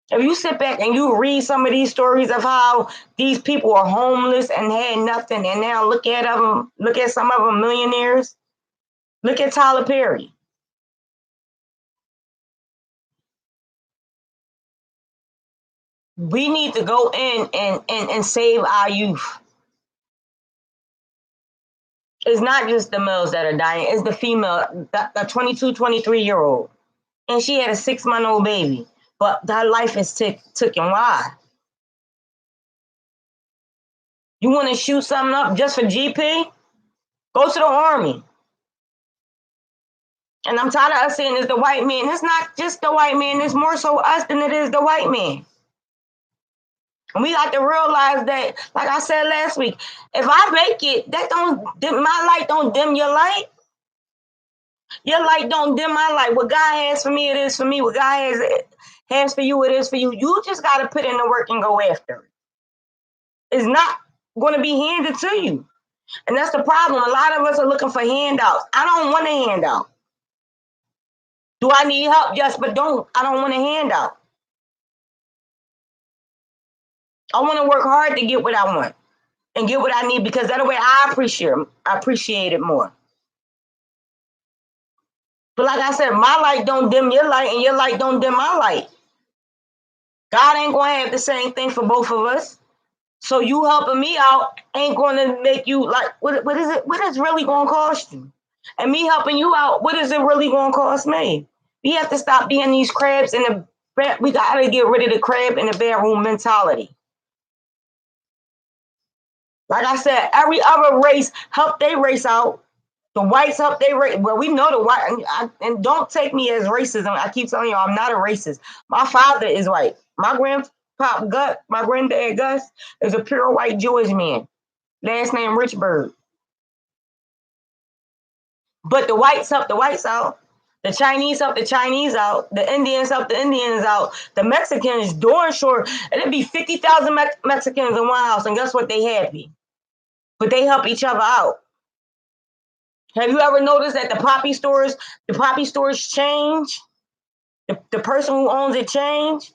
If you sit back and you read some of these stories of how these people are homeless and had nothing, and now look at some of them millionaires. Look at Tyler Perry. We need to go in and save our youth. It's not just the males that are dying. It's the female, the 22, 23-year-old. And she had a 6-month-old baby. But her life is taken. Why? You want to shoot something up just for GP? Go to the Army. And I'm tired of us saying it's the white man. It's not just the white man. It's more so us than it is the white man. And we got to realize that, like I said last week, if I make it, that don't my light don't dim your light. Your light don't dim my light. What God has for me, it is for me. What God has for you, it is for you. You just got to put in the work and go after it. It's not going to be handed to you. And that's the problem. A lot of us are looking for handouts. I don't want a handout. Do I need help? Yes, but I don't want a handout. I want to work hard to get what I want and get what I need, because that way I appreciate it more. But like I said, my light don't dim your light and your light don't dim my light. God ain't going to have the same thing for both of us. So you helping me out ain't going to make you like, what is it? What is really going to cost you? And me helping you out, what is it really going to cost me? We have to stop being these crabs in the bed. We got to get rid of the crab in the bedroom mentality. Like I said, every other race help they race out. The whites help they race. Well, we know the white, and don't take me as racism. I keep telling you, I'm not a racist. My father is white. My granddad Gus is a pure white Jewish man. Last name Richburg. But the whites help the whites out. The Chinese help the Chinese out. The Indians help the Indians out. The Mexicans, darn sure, it'd be 50,000 Mexicans in one house, and guess what? They happy. But they help each other out. Have you ever noticed that the poppy stores change? The person who owns it change?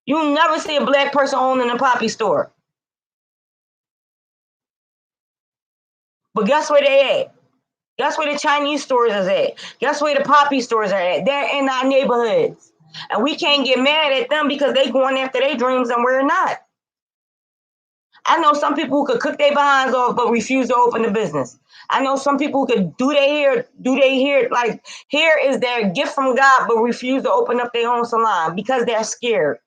You never see a black person owning a poppy store. But guess where they at? Guess where the Chinese stores is at? Guess where the poppy stores are at? They're in our neighborhoods. And we can't get mad at them because they going after their dreams and we're not. I know some people who could cook their behinds off but refuse to open the business. I know some people who could do their hair, like hair is their gift from God, but refuse to open up their own salon because they're scared.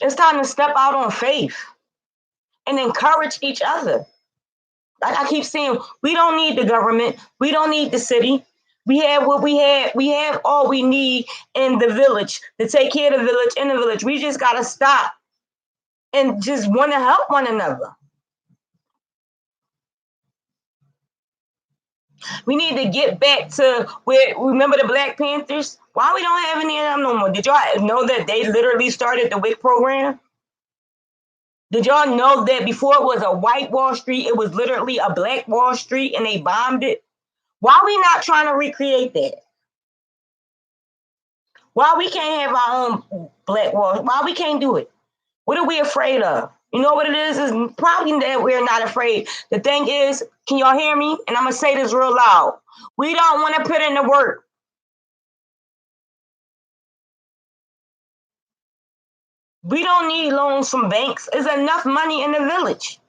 It's time to step out on faith and encourage each other. Like I keep saying, we don't need the government. We don't need the city. We have what we have. We have all we need in the village to take care of the village in the village. We just got to stop and just want to help one another. We need to get back to where, remember the Black Panthers? Why we don't have any of them no more? Did y'all know that they literally started the WIC program? Did y'all know that before it was a white Wall Street, it was literally a black Wall Street and they bombed it? Why are we not trying to recreate that? Why we can't have our own black Wall? Why we can't do it? What are we afraid of? You know what it is? It's probably that we're not afraid. The thing is, can y'all hear me? And I'm going to say this real loud. We don't want to put in the work. We don't need loans from banks. There's enough money in the village.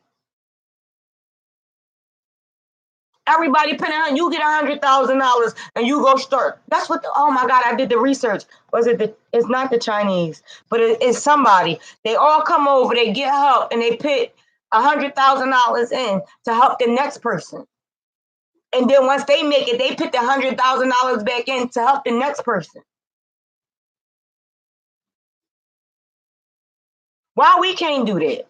Everybody put in, you get $100,000 and you go start. That's what, oh my God, I did the research. It's not the Chinese, but it's somebody. They all come over, they get help, and they put $100,000 in to help the next person. And then once they make it, they put the $100,000 back in to help the next person. Why we can't do that?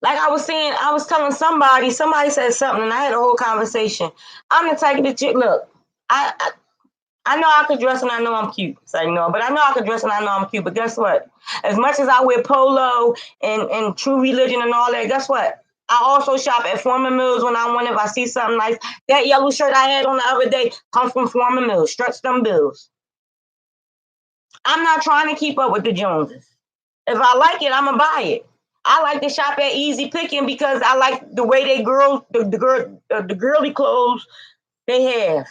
Like I was saying, I was telling somebody said something, and I had a whole conversation. I'm the type of chick, look, I know I could dress and I know I'm cute. It's like, no, but I know I could dress and I know I'm cute. But guess what? As much as I wear polo and True Religion and all that, guess what? I also shop at Former Mills when I want, if I see something nice. That yellow shirt I had on the other day comes from Former Mills. Stretch them bills. I'm not trying to keep up with the Joneses. If I like it, I'm going to buy it. I like to shop at Easy Picking because I like the way they the girly clothes they have.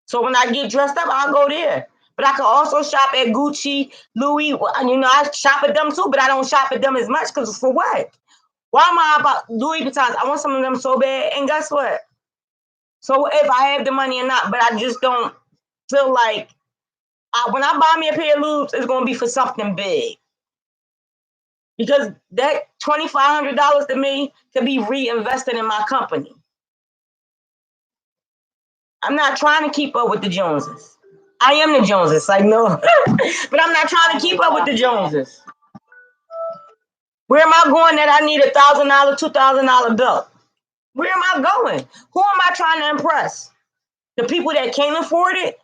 So when I get dressed up, I'll go there. But I can also shop at Gucci, Louis. You know, I shop at them too, but I don't shop at them as much because for what? Why am I about Louis Vuittons? I want some of them so bad. And guess what? So if I have the money or not, but I just don't feel like when I buy me a pair of Louis, it's going to be for something big. Because that $2,500 to me can be reinvested in my company. I'm not trying to keep up with the Joneses. I am the Joneses. Like, no. But I'm not trying to keep up with the Joneses. Where am I going that I need $1,000, $2,000 belt? Where am I going? Who am I trying to impress? The people that can't afford it?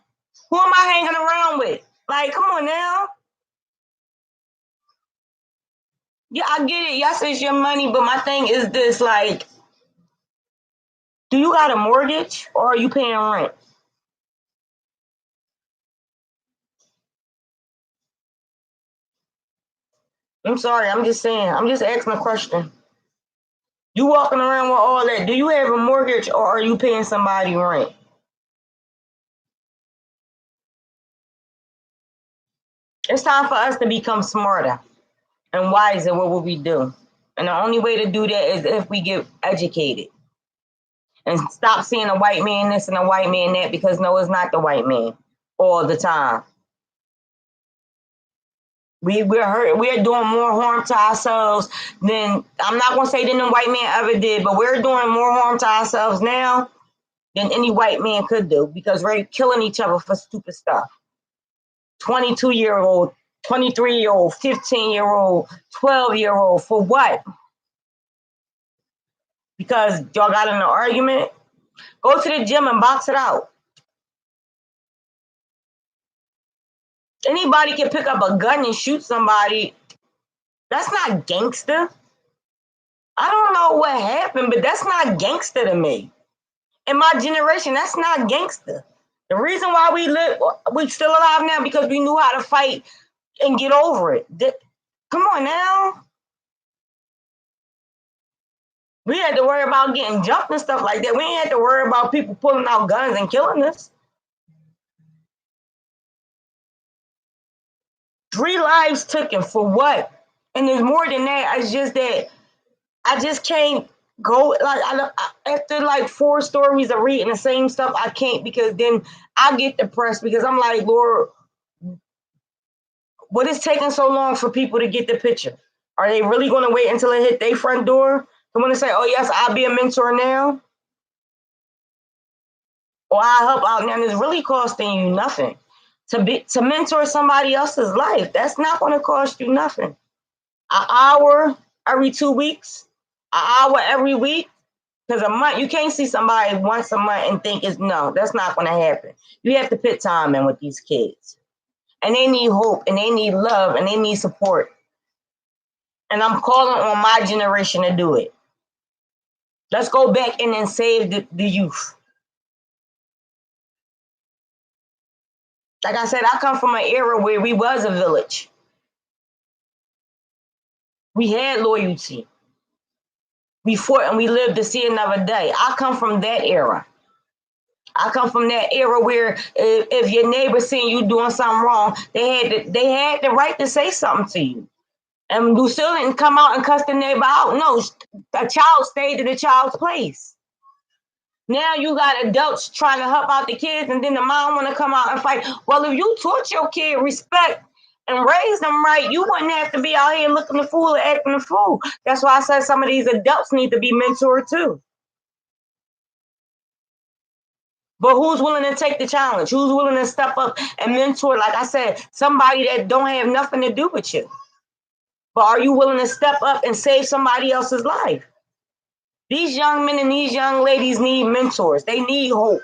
Who am I hanging around with? Like, come on now. Yeah, I get it. Yes, it's your money, but my thing is this, like, do you got a mortgage or are you paying rent? I'm sorry, I'm just saying. I'm just asking a question. You walking around with all that. Do you have a mortgage or are you paying somebody rent? It's time for us to become smarter and wiser what will we do. And the only way to do that is if we get educated and stop seeing a white man this and a white man that, because no, it's not the white man all the time. We're doing more harm to ourselves than, I'm not gonna say than the white man ever did, but we're doing more harm to ourselves now than any white man could do, because we're killing each other for stupid stuff. 22-year-old, 23-year-old, 15-year-old, 12-year-old, for what? Because y'all got in an argument? Go to the gym and box it out. Anybody can pick up a gun and shoot somebody. That's not gangster. I don't know what happened, but that's not gangster to me. In my generation, that's not gangster. The reason why we still alive now, because we knew how to fight and get over it. Come on now. We had to worry about getting jumped and stuff like that. We ain't had to worry about people pulling out guns and killing us. 3 lives taken for what? And there's more than that. It's just that I just can't go, like, after like 4 stories of reading the same stuff, I can't, because then I get depressed, because I'm like, Lord, what is taking so long for people to get the picture? Are they really going to wait until it hit their front door to want to say, oh yes, I'll be a mentor now, or I'll help out now? And it's really costing you nothing to mentor somebody else's life. That's not going to cost you nothing. An hour every 2 weeks, an hour every week. Because a month, you can't see somebody once a month and think no, that's not going to happen. You have to put time in with these kids. And they need hope, and they need love, and they need support. And I'm calling on my generation to do it. Let's go back and then save the youth. Like I said, I come from an era where we was a village. We had loyalty. We fought and we lived to see another day. I come from that era. I come from that era where if your neighbor seen you doing something wrong, they had the right to say something to you. And you still didn't come out and cuss the neighbor out. No, a child stayed in the child's place. Now you got adults trying to help out the kids, and then the mom want to come out and fight. Well, if you taught your kid respect and raised them right, you wouldn't have to be out here looking the fool and acting the fool. That's why I said some of these adults need to be mentored too. But who's willing to take the challenge? Who's willing to step up and mentor, like I said, somebody that don't have nothing to do with you? But are you willing to step up and save somebody else's life? These young men and these young ladies need mentors. They need hope.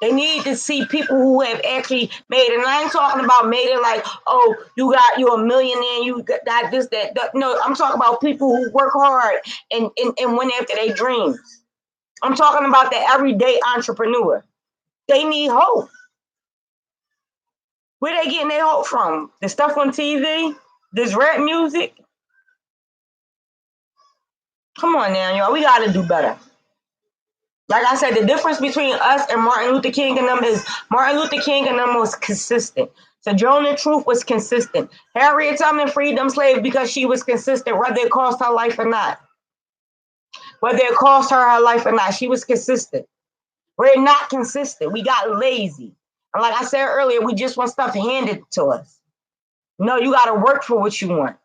They need to see people who have actually made it. And I ain't talking about made it like, oh, you're a millionaire, you got this, that. No, I'm talking about people who work hard and went after their dreams. I'm talking about the everyday entrepreneur. They need hope. Where they getting their hope from? The stuff on TV? This rap music? Come on now, y'all. We got to do better. Like I said, the difference between us and Martin Luther King and them is Martin Luther King and them was consistent. Sojourner Truth was consistent. Harriet Tubman freed them slaves because she was consistent, whether it cost her life or not. Whether it cost her life or not, she was consistent. We're not consistent. We got lazy. And like I said earlier, we just want stuff handed to us. No, you got to work for what you want.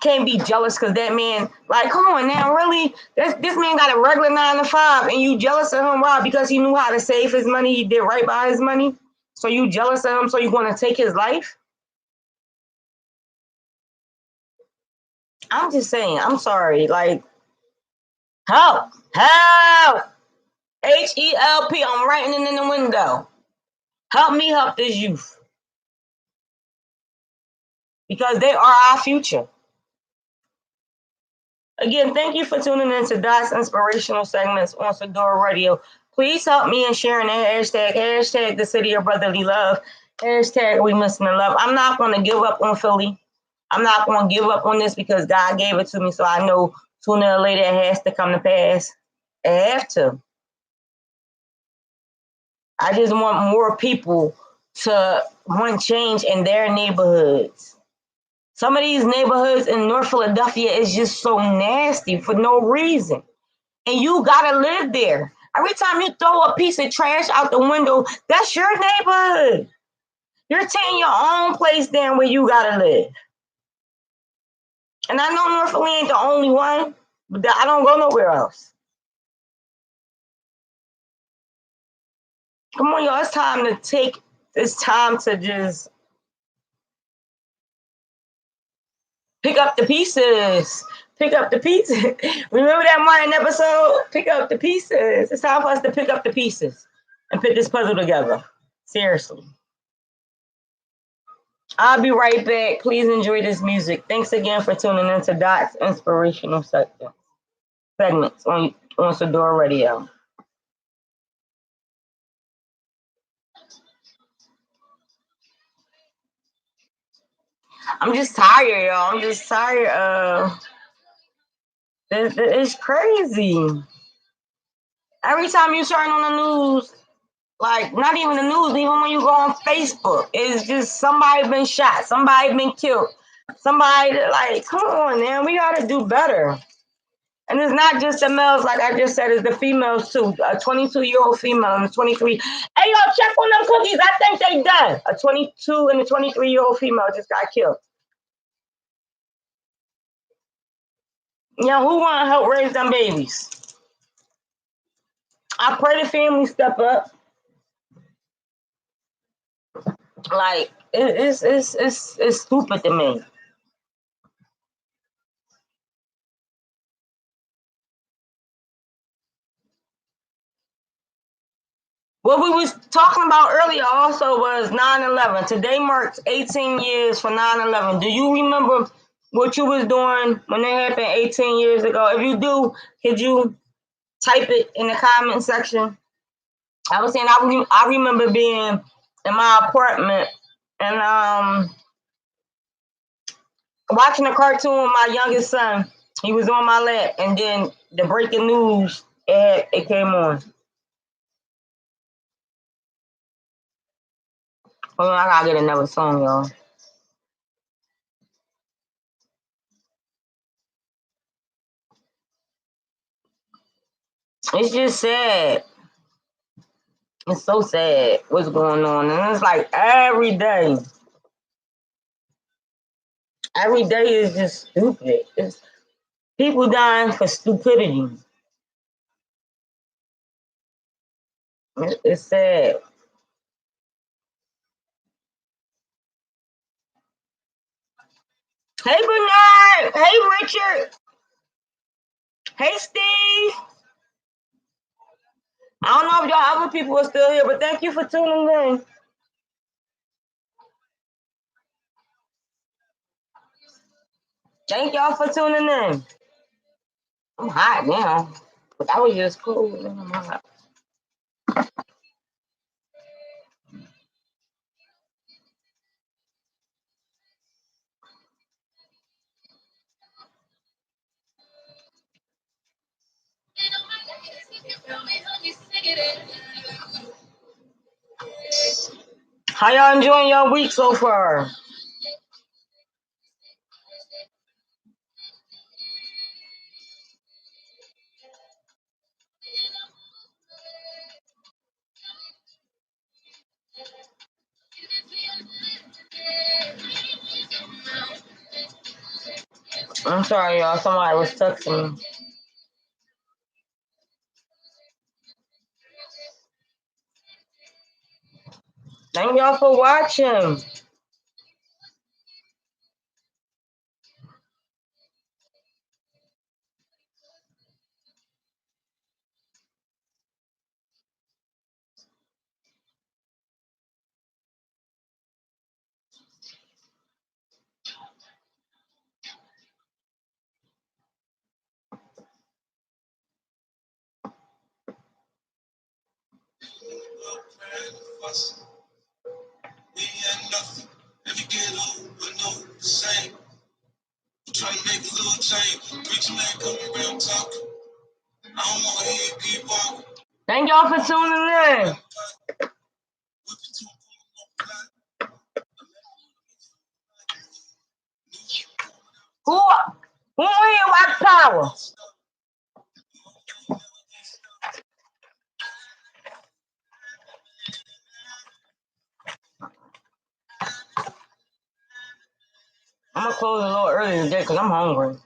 can't be jealous because that man, like, come on now, really? This man got a regular 9 to 5, and you jealous of him? Why? Because he knew how to save his money. He did right by his money. So you jealous of him? So you want to take his life? I'm just saying. I'm sorry. Like, help, help. HELP. I'm writing it in the window. Help me help this youth because they are our future. Again, thank you for tuning in to Dot's Inspirational Segments on Sadora Radio. Please help me in sharing the hashtag the city of brotherly love, hashtag we missing the love. I'm not going to give up on Philly. I'm not going to give up on this because God gave it to me. So I know sooner or later it has to come to pass. It have to. I just want more people to want change in their neighborhoods. Some of these neighborhoods in North Philadelphia is just so nasty for no reason. And you gotta live there. Every time you throw a piece of trash out the window, that's your neighborhood. You're tearing your own place down where you gotta live. And I know North Philly ain't the only one, but I don't go nowhere else. Come on, y'all. It's time to just pick up the pieces. Pick up the pieces. Remember that Martin episode? Pick up the pieces. It's time for us to pick up the pieces and put this puzzle together. Seriously. I'll be right back. Please enjoy this music. Thanks again for tuning in to Dot's Inspirational Segments on Sadora Radio. I'm just tired, y'all. I'm just tired of it's crazy. Every time you turn on the news, like not even the news, even when you go on Facebook, it's just somebody been shot, somebody been killed, somebody like, come on, man, we gotta do better. And it's not just the males, like I just said, it's the females too. A 22-year-old female and a 23. Hey, yo, check on them cookies. I think they done. A 22 and a 23-year-old female just got killed. You know, who want to help raise them babies? I pray the family step up. Like, it's stupid to me. What we was talking about earlier also was 9/11. Today marks 18 years for 9/11. Do you remember what you was doing when it happened 18 years ago? If you do, could you type it in the comment section? I was saying I remember being in my apartment and watching a cartoon with my youngest son. He was on my lap, and then the breaking news it came on. Hold on, I gotta get another song, y'all. It's just sad. It's so sad what's going on. And it's like every day. Every day is just stupid. It's people dying for stupidity. It's sad. Hey Bernard. Hey Richard. Hey Steve. I don't know if y'all other people are still here, but thank you for tuning in. Thank y'all for tuning in. I'm hot now. But that was just cool. I'm hot. How y'all enjoying your week so far? I'm sorry, y'all. Somebody was texting me. Thank y'all for watching. Thank y'all for tuning in. Who here watch Power? I'm gonna close a little early today because I'm hungry.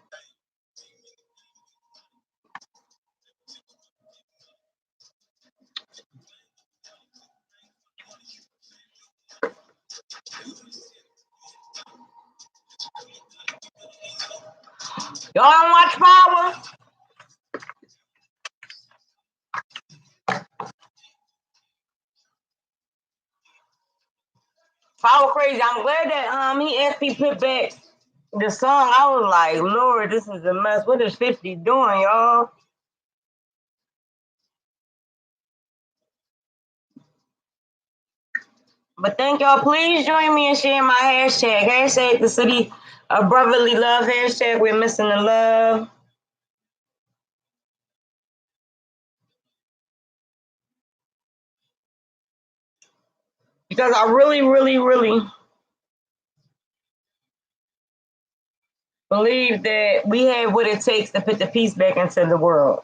Y'all don't watch Power? Power crazy. I'm glad that he asked me to put back the song. I was like, Lord, this is a mess. What is 50 doing, y'all? But thank y'all. Please join me in sharing my hashtag. Hashtag the city of brotherly love. Hashtag we're missing the love. Because I really, really, really believe that we have what it takes to put the peace back into the world.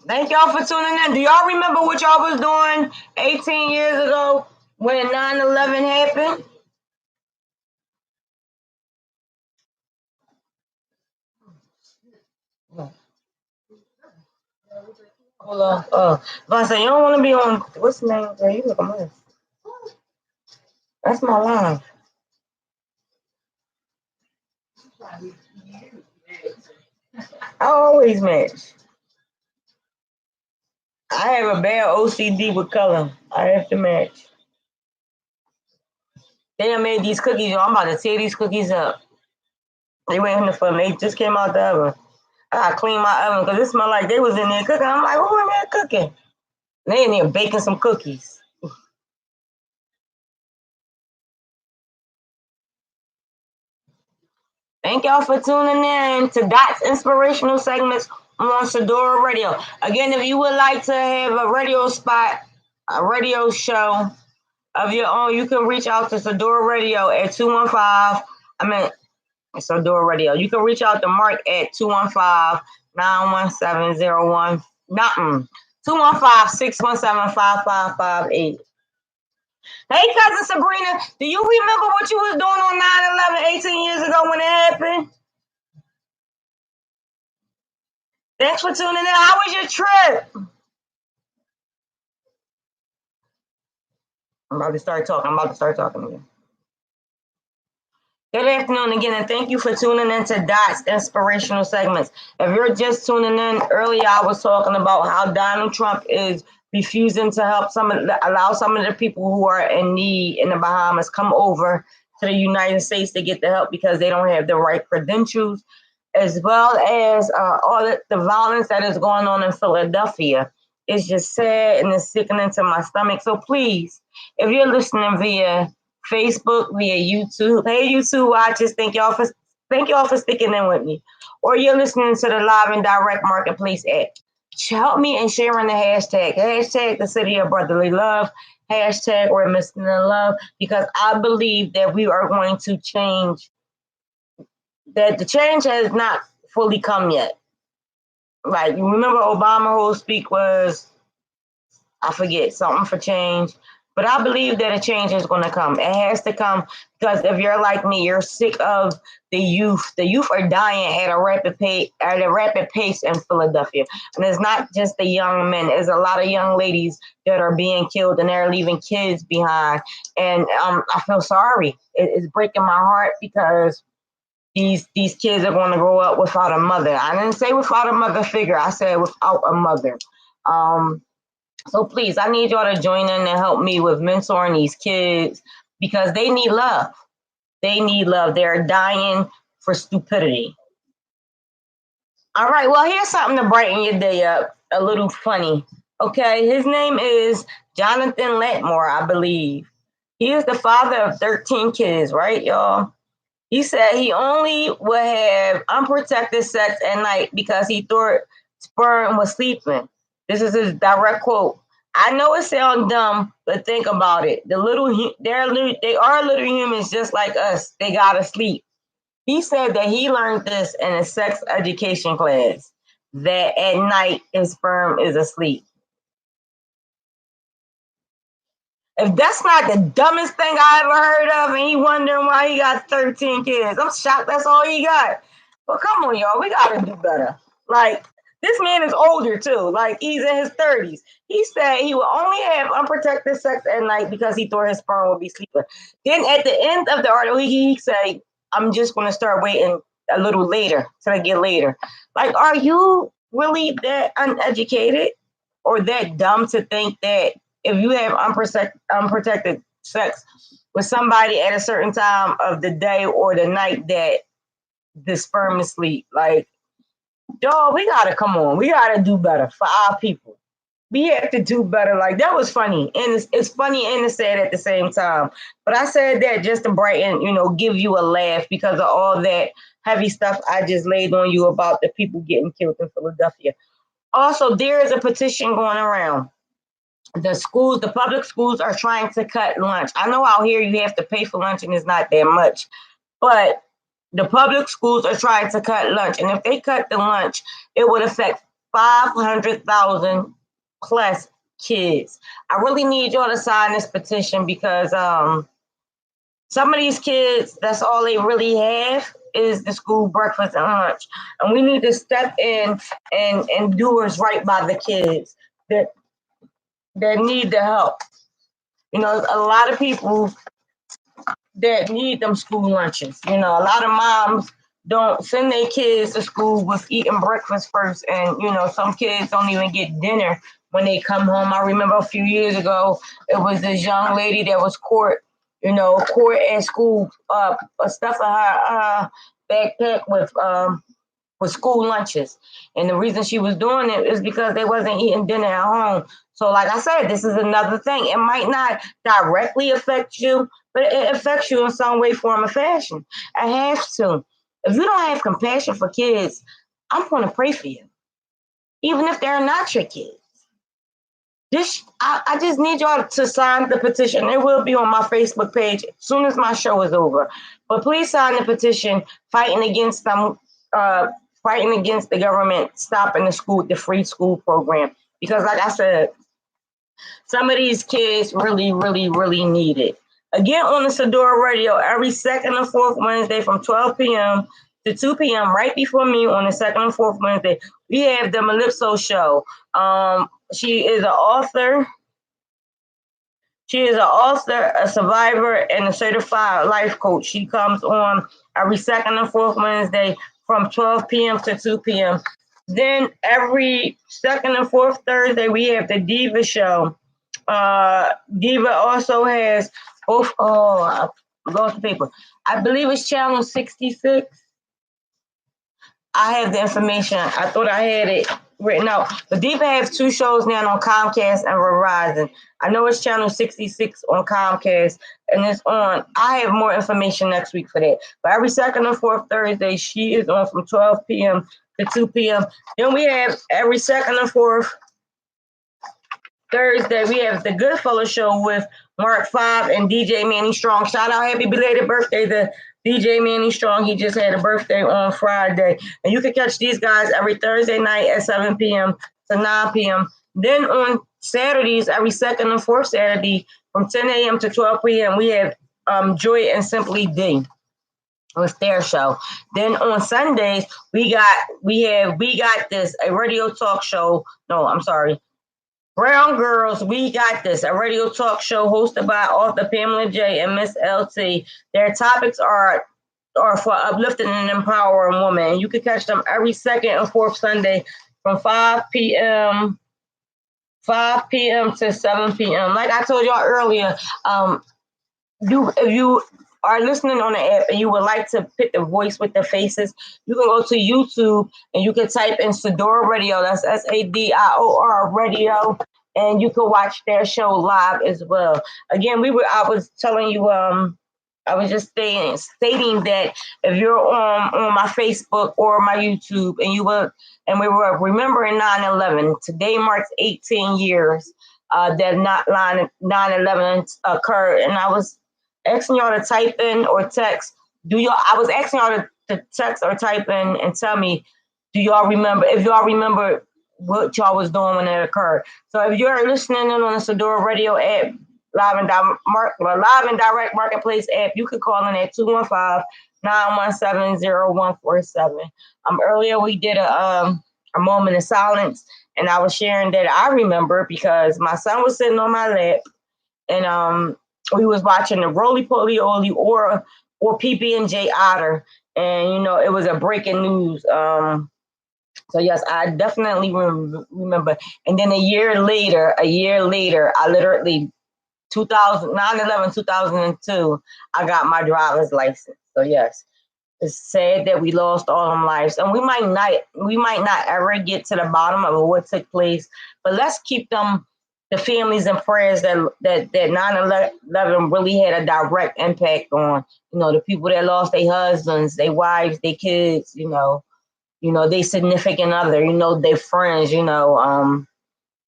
Thank y'all for tuning in. Do y'all remember what y'all was doing 18 years ago when 9/11 happened? Hold on. If I say you don't want to be on, what's the name? Girl, you look a mess. That's my line. I always match. I have a bad OCD with color. I have to match. They done made these cookies. Yo, I'm about to tear these cookies up. They went in the fun. They just came out the oven. I gotta clean my oven because it smelled like they was in there cooking. I'm like, who in there cooking? They in there baking some cookies. Thank y'all for tuning in to Dot's Inspirational Segments on Sedora Radio. Again, if you would like to have a radio spot, a radio show of your own, you can reach out to Sedora Radio at 215. Sedora Radio. You can reach out to Mark at 215-917-01. Nothing. 215-617-5558. Hey, cousin Sabrina, do you remember what you was doing on 9/11 18 years ago when it happened? Thanks for tuning in. How was your trip? I'm about to start talking again. Good afternoon again, and thank you for tuning in to Dot's Inspirational Segments. If you're just tuning in, earlier I was talking about how Donald Trump is refusing to help allow some of the people who are in need in the Bahamas come over to the United States to get the help because they don't have the right credentials, as well as all the violence that is going on in Philadelphia. It's just sad and it's sickening to my stomach. So please, if you're listening via Facebook, via YouTube, hey YouTube watchers, thank y'all for sticking in with me. Or you're listening to the Live and Direct Marketplace app. help me in sharing the hashtag. Hashtag the city of brotherly love. Hashtag we're missing the love, because I believe that we are going to change, that the change has not fully come yet. Like, you remember Obama whole speak was, I forget, something for change. But I believe that a change is going to come. It has to come, because if you're like me, you're sick of the youth. The youth are dying at a rapid pace in Philadelphia. And it's not just the young men. There's a lot of young ladies that are being killed, and they're leaving kids behind. And I feel sorry. It's breaking my heart, because these kids are going to grow up without a mother. I didn't say without a mother figure. I said without a mother. So please, I need y'all to join in and help me with mentoring these kids, because they need love. They need love. They're dying for stupidity. All right, well, here's something to brighten your day up. A little funny. Okay, his name is Jonathan Letmore, I believe. He is the father of 13 kids, right, y'all? He said he only would have unprotected sex at night because he thought sperm was sleeping. This is his direct quote. I know it sounds dumb, but think about it. They are little humans just like us. They gotta sleep. He said that he learned this in a sex education class, that at night his sperm is asleep. If that's not the dumbest thing I ever heard of, and he wondering why he got 13 kids, I'm shocked that's all he got. But come on, y'all, we gotta do better. Like, this man is older too. Like, he's in his 30s. He said he would only have unprotected sex at night because he thought his sperm would be sleeping. Then at the end of the article, he said, I'm just gonna start waiting a little later till I get later. Like, are you really that uneducated or that dumb to think that if you have unprotected sex with somebody at a certain time of the day or the night, that the sperm is asleep? Like, dog, we gotta come on. We gotta do better for our people. We have to do better. Like, that was funny, and it's funny and it's sad at the same time. But I said that just to brighten, give you a laugh, because of all that heavy stuff I just laid on you about the people getting killed in Philadelphia. Also, there is a petition going around. The public schools are trying to cut lunch. I know out here you have to pay for lunch and it's not that much, but the public schools are trying to cut lunch. And if they cut the lunch, it would affect 500,000 plus kids. I really need y'all to sign this petition, because some of these kids, that's all they really have is the school breakfast and lunch. And we need to step in and do what's right by the kids that need the help. A lot of people that need them school lunches. A lot of moms don't send their kids to school with eating breakfast first. And, some kids don't even get dinner when they come home. I remember a few years ago, it was this young lady that was caught at school, stuffing her backpack with school lunches. And the reason she was doing it is because they wasn't eating dinner at home. So like I said, this is another thing. It might not directly affect you, but it affects you in some way, form, or fashion. It has to. If you don't have compassion for kids, I'm going to pray for you, even if they're not your kids. I just need y'all to sign the petition. It will be on my Facebook page as soon as my show is over. But please sign the petition fighting against the government stopping the free school program. Because like I said, some of these kids really, really, really need it. Again, on the Sadora Radio, every second and fourth Wednesday from 12 p.m. to 2 p.m., right before me on the second and fourth Wednesday, we have the Calypso Show. She is an author. She is an author, a survivor, and a certified life coach. She comes on every second and fourth Wednesday from 12 p.m. to 2 p.m. Then every second and fourth Thursday, we have the Diva Show. Diva also has both. I lost the paper. I believe it's channel 66. I have the information. I thought I had it written out. But Diva has 2 shows now on Comcast and Verizon. I know it's channel 66 on Comcast, and it's on. I have more information next week for that. But every second and fourth Thursday, she is on from 12 p.m. to 2 p.m. Then we have every second and fourth Thursday, we have the Goodfellas Show with Mark 5 and DJ Manny Strong. Shout out, happy belated birthday to DJ Manny Strong. He just had a birthday on Friday. And you can catch these guys every Thursday night at 7 p.m. to 9 p.m. Then on Saturdays, every second and fourth Saturday, from 10 a.m. to 12 p.m., we have Joy and Simply D. It's their show. Then on Sundays, we got this, a radio talk show. No, I'm sorry. Brown Girls, We Got This, a radio talk show hosted by author Pamela J. and Miss LT. Their topics are for uplifting and empowering women. And you can catch them every second and fourth Sunday from 5 p.m. to 7 p.m. Like I told y'all earlier, if you are listening on the app and you would like to pick the voice with the faces, you can go to YouTube and you can type in Sador Radio. That's SADIOR Radio, and you can watch their show live as well. Again, I was telling you, I was just stating that if you're on my Facebook or my YouTube and we were remembering 9/11, today marks 18 years that 9/11 occurred, and I was asking y'all to type in or text. I was asking y'all to text or type in and tell me, if y'all remember what y'all was doing when it occurred. So if you're listening in on the Sador Radio app, live and direct marketplace app, you could call in at 215-917-0147. Earlier we did a moment of silence, and I was sharing that I remember because my son was sitting on my lap, and we was watching the Roly Poly Oly or PB&J Otter, and it was a breaking news. So yes, I definitely remember. And then a year later, I literally 2002, I got my driver's license. So yes, it's sad that we lost all them lives, and we might not ever get to the bottom of what took place. But let's keep the families and prayers that 9/11 really had a direct impact on, the people that lost their husbands, their wives, their kids, their significant other, their friends,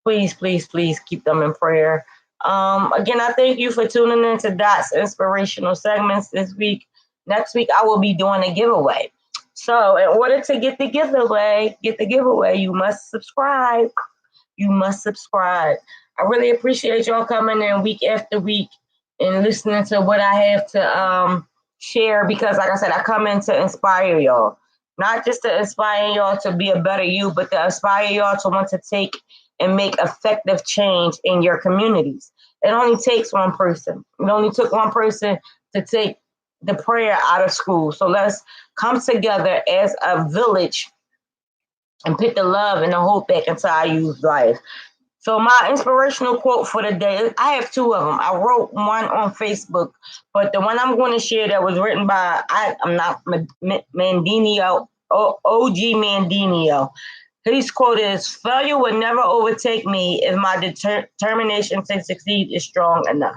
please keep them in prayer. Again, I thank you for tuning in to Dot's Inspirational Segments this week. Next week, I will be doing a giveaway. So in order to get the giveaway, you must subscribe. I really appreciate y'all coming in week after week and listening to what I have to share, because like I said, I come in to inspire y'all. Not just to inspire y'all to be a better you, but to inspire y'all to want to take and make effective change in your communities. It only takes one person. It only took one person to take the prayer out of school. So let's come together as a village and put the love and the hope back into our youth life. So my inspirational quote for the day, I have 2 of them. I wrote one on Facebook, but the one I'm going to share that was written by, I'm not Mandinio, OG Mandinio. His quote is, "Failure will never overtake me if my determination to succeed is strong enough."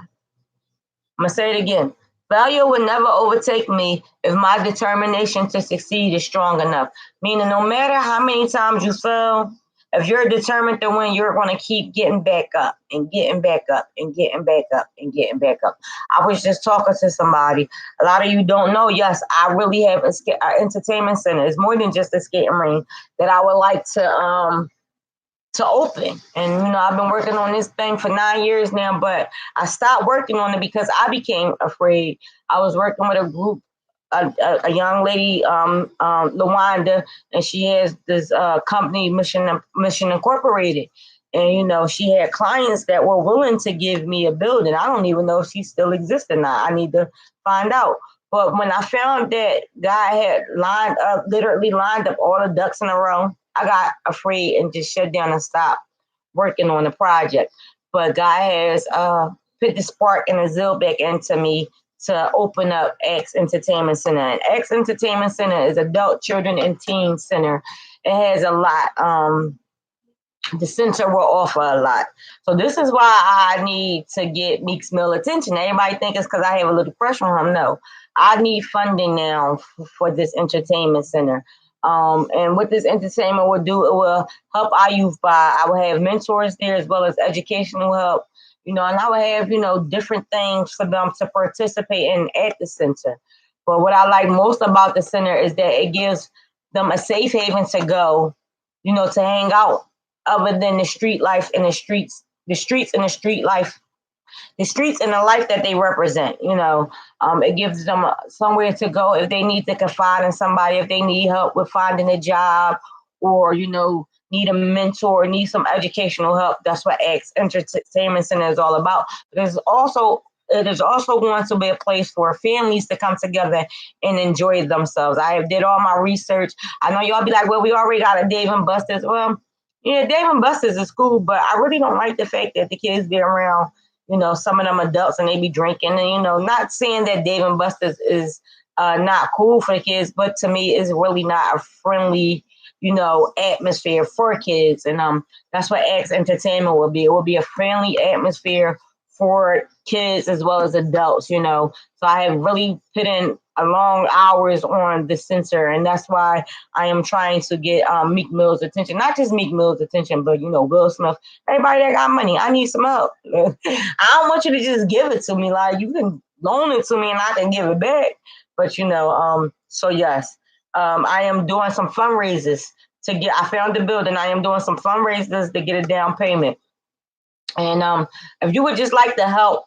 I'm going to say it again. Failure will never overtake me if my determination to succeed is strong enough. Meaning no matter how many times you fail, if you're determined to win, you're going to keep getting back up and getting back up and getting back up and getting back up. I was just talking to somebody. A lot of you don't know, yes, I really have an entertainment center. It's more than just a skating ring that I would like to open. And, I've been working on this thing for 9 years now, but I stopped working on it because I became afraid. I was working with a group, a young lady, Lawanda, and she has this company, Mission Incorporated. And, she had clients that were willing to give me a building. I don't even know if she still exists or not. I need to find out. But when I found that God had literally lined up all the ducks in a row, I got afraid and just shut down and stopped working on the project. But God has put the spark and the zeal back into me to open up X Entertainment Center. And X Entertainment Center is adult, children, and teen center. It has a lot. the center will offer a lot. So this is why I need to get Meek's Mill attention. Everybody think it's because I have a little pressure on him. No, I need funding now for this entertainment center. And what this entertainment will do, it will help our youth by, I will have mentors there as well as educational help, and I will have, different things for them to participate in at the center. But what I like most about the center is that it gives them a safe haven to go, to hang out other than the street life and the streets and the street life, the streets and the life that they represent. It gives them somewhere to go if they need to confide in somebody, if they need help with finding a job, or need a mentor, need some educational help. That's what X Entertainment Center is all about. It is also going to be a place for families to come together and enjoy themselves. I did all my research. I know y'all be like, well, we already got a Dave and Buster's. Well, yeah, Dave and Buster's is cool, but I really don't like the fact that the kids be around, some of them adults and they be drinking. And, not saying that Dave and Buster's is not cool for the kids, but to me, it's really not a friendly, atmosphere for kids. And that's what X Entertainment will be. It will be a friendly atmosphere for kids as well as adults. So I have really put in a long hours on the censor, and that's why I am trying to get Meek Mill's attention. Not just Meek Mill's attention, but Will Smith, everybody that got money. I need some help. I don't want you to just give it to me. Like, you can loan it to me and I can give it back. But so yes, I am doing some fundraisers to get. I found the building. I am doing some fundraisers to get a down payment. And if you would just like to help,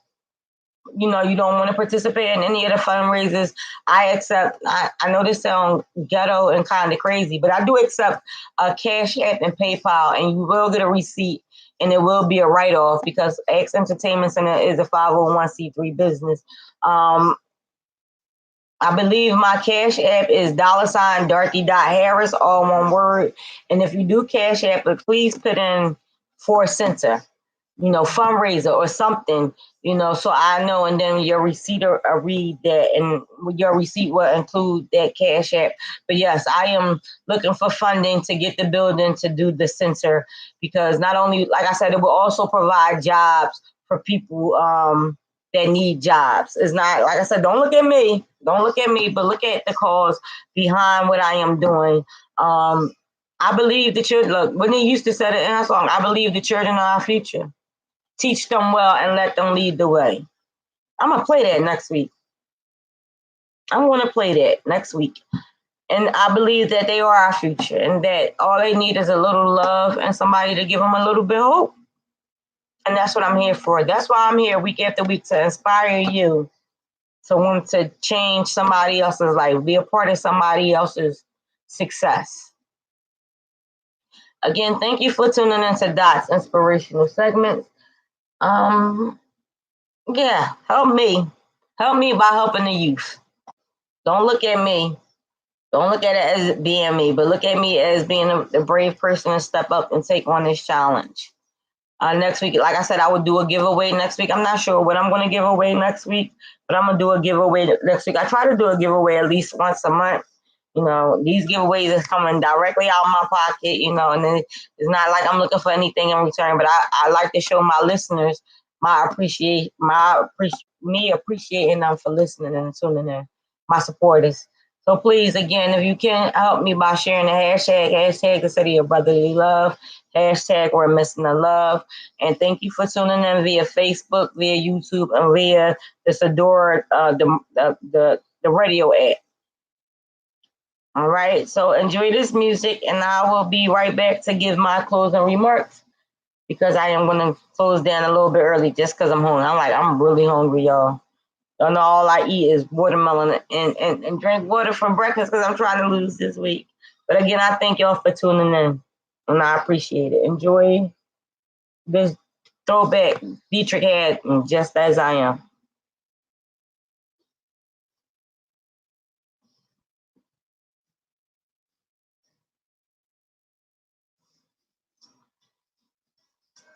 you don't want to participate in any of the fundraisers, I accept. I know this sounds ghetto and kind of crazy, but I do accept Cash App and PayPal, and you will get a receipt, and it will be a write-off because X Entertainment Center is a 501c3 business. I believe my Cash App is $Dorothy.Harris, all one word. And if you do Cash App, please put in for center, fundraiser or something, so I know, and then your receipt or read that, and your receipt will include that Cash App. But yes, I am looking for funding to get the building to do the center, because not only, like I said, it will also provide jobs for people that need jobs. It's not, like I said, don't look at me, but look at the cause behind what I am doing. I believe the children, look, when they used to say it in that song, I believe the children are our future. Teach them well and let them lead the way. I'm going to play that next week. I'm going to play that next week. And I believe that they are our future, and that all they need is a little love and somebody to give them a little bit of hope. And that's what I'm here for. That's why I'm here week after week, to inspire you to want to change somebody else's life, be a part of somebody else's success. Again, thank you for tuning into Dot's Inspirational Segments. Yeah, help me. Help me by helping the youth. Don't look at me. Don't look at it as being me, but look at me as being a brave person to step up and take on this challenge. Next week, like I said, I will do a giveaway next week. I'm not sure what I'm going to give away next week, but I'm going to do a giveaway next week. I try to do a giveaway at least once a month. These giveaways is coming directly out of my pocket, and then it's not like I'm looking for anything in return, but I like to show my listeners me appreciating them for listening and tuning in, my supporters. So please, again, if you can help me by sharing the hashtag the city of brotherly love, hashtag we're missing the love. And thank you for tuning in via Facebook, via YouTube, and via this adored the radio app. All right, so enjoy this music, and I will be right back to give my closing remarks, because I am going to close down a little bit early just because I'm hungry. I'm really hungry, y'all. Y'all know all I eat is watermelon and drink water for breakfast because I'm trying to lose this weight. But again, I thank y'all for tuning in, and I appreciate it. Enjoy this throwback Dietrich had, Just As I Am.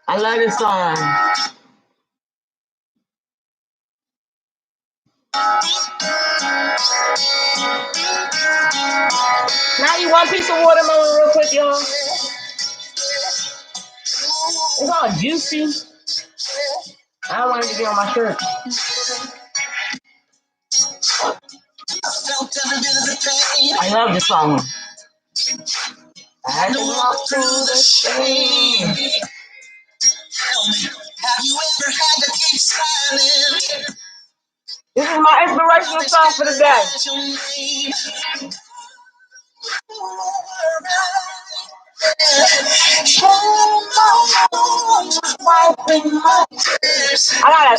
I love this song. Now you want a piece of watermelon real quick, y'all? It's all juicy. I don't want it to be on my shirt. I love this song. I had to walk through the shame. Tell me, have you ever had to keep silent? This is my inspirational song for the day.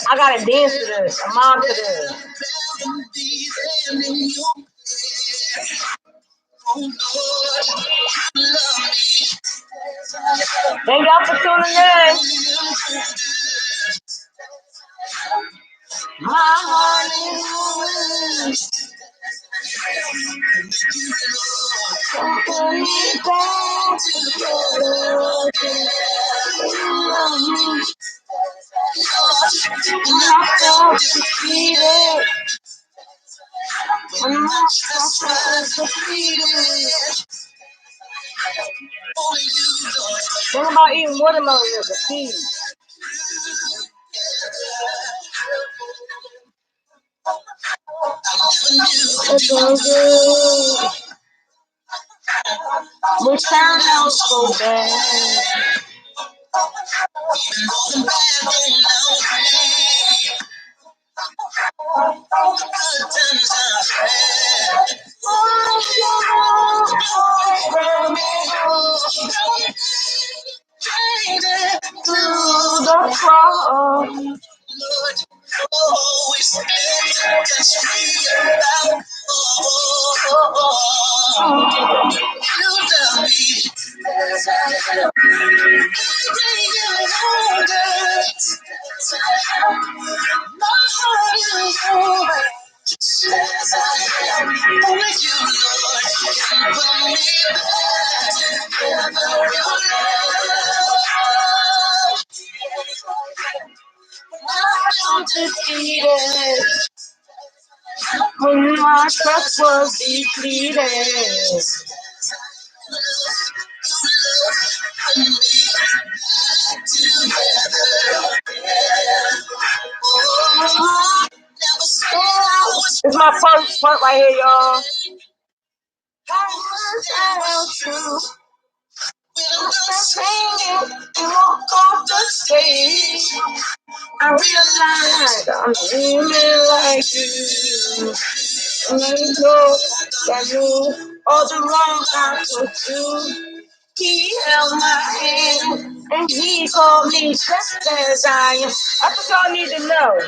I gotta dance to this. I'm on to this. Thank y'all for tuning in. My heart is Think about eating watermelon as a seed. It's so good. We turn out so bad. When my trust was depleted. It's my first part right here, y'all. I realize I'm dreaming like you. And I know that you all the wrong I could do. He held my hand and he called me just as I am. That's what y'all need to know.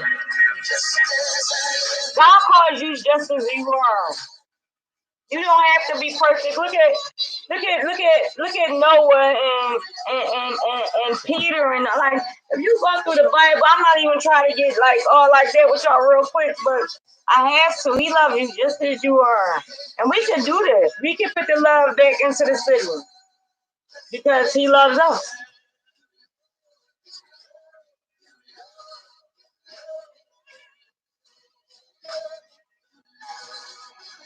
God calls you just as you are. You don't have to be perfect. Look at Noah and Peter and like if you go through the Bible, I'm not even trying to get like all like that with y'all real quick, but I have to. He loves you just as you are. And we can do this. We can put the love back into the city because he loves us.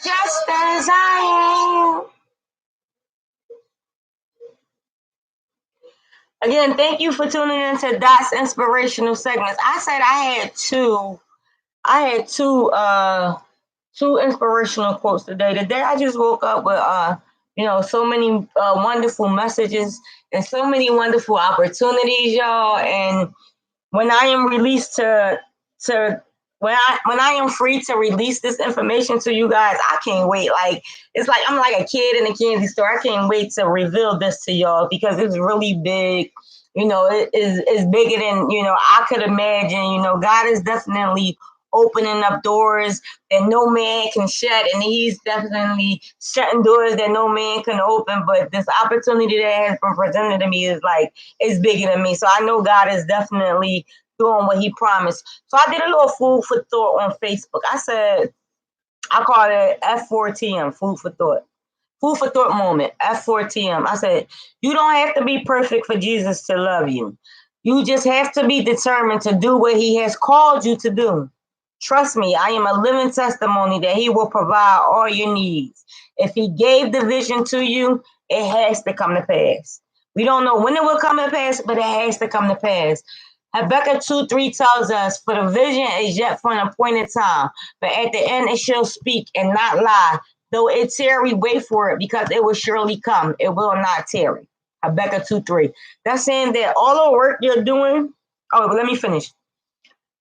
Just as I am. Again, thank you for tuning in to Dot's Inspirational Segments. I said I had two inspirational quotes today. Today I just woke up with so many wonderful messages and so many wonderful opportunities, y'all. And when I am released when I am free to release this information to you guys, I can't wait. Like it's like I'm like a kid in a candy store. I can't wait to reveal this to y'all because it's really big. It is bigger than I could imagine. God is definitely opening up doors that no man can shut, and he's definitely shutting doors that no man can open. But this opportunity that has been presented to me is bigger than me. So I know God is definitely doing what he promised. So I did a little food for thought on Facebook. I call it F4TM, food for thought. Food for thought moment, F4TM. I said, you don't have to be perfect for Jesus to love you. You just have to be determined to do what he has called you to do. Trust me, I am a living testimony that he will provide all your needs. If he gave the vision to you, it has to come to pass. We don't know when it will come to pass, but it has to come to pass. Habakkuk 2:3 tells us, for the vision is yet for an appointed time, but at the end it shall speak and not lie. Though it tarry, wait for it, because it will surely come. It will not tarry. Habakkuk 2:3. That's saying that all the work you're doing. Oh, let me finish.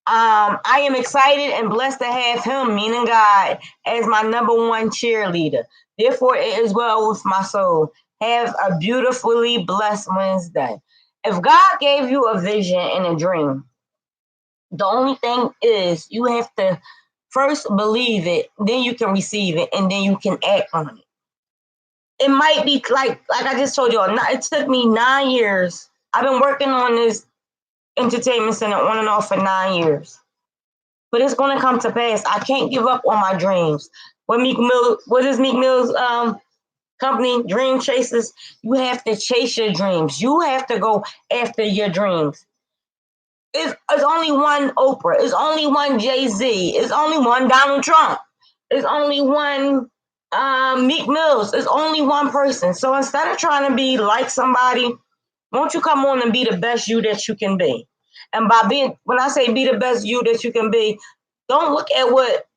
I am excited and blessed to have him, meaning God, as my number one cheerleader. Therefore, it is well with my soul. Have a beautifully blessed Wednesday. If God gave you a vision and a dream, the only thing is you have to first believe it, then you can receive it, and then you can act on it. It might be like I just told y'all, it took me 9 years. I've been working on this entertainment center on and off for 9 years. But it's gonna come to pass. I can't give up on my dreams. What is Meek Mill's company, Dream Chasers? You have to chase your dreams. You have to go after your dreams. It's only one Oprah. It's only one Jay-Z. It's only one Donald Trump. It's only one Meek Mills. It's only one person. So instead of trying to be like somebody, won't you come on and be the best you that you can be? And by being, when I say be the best you that you can be, don't look at what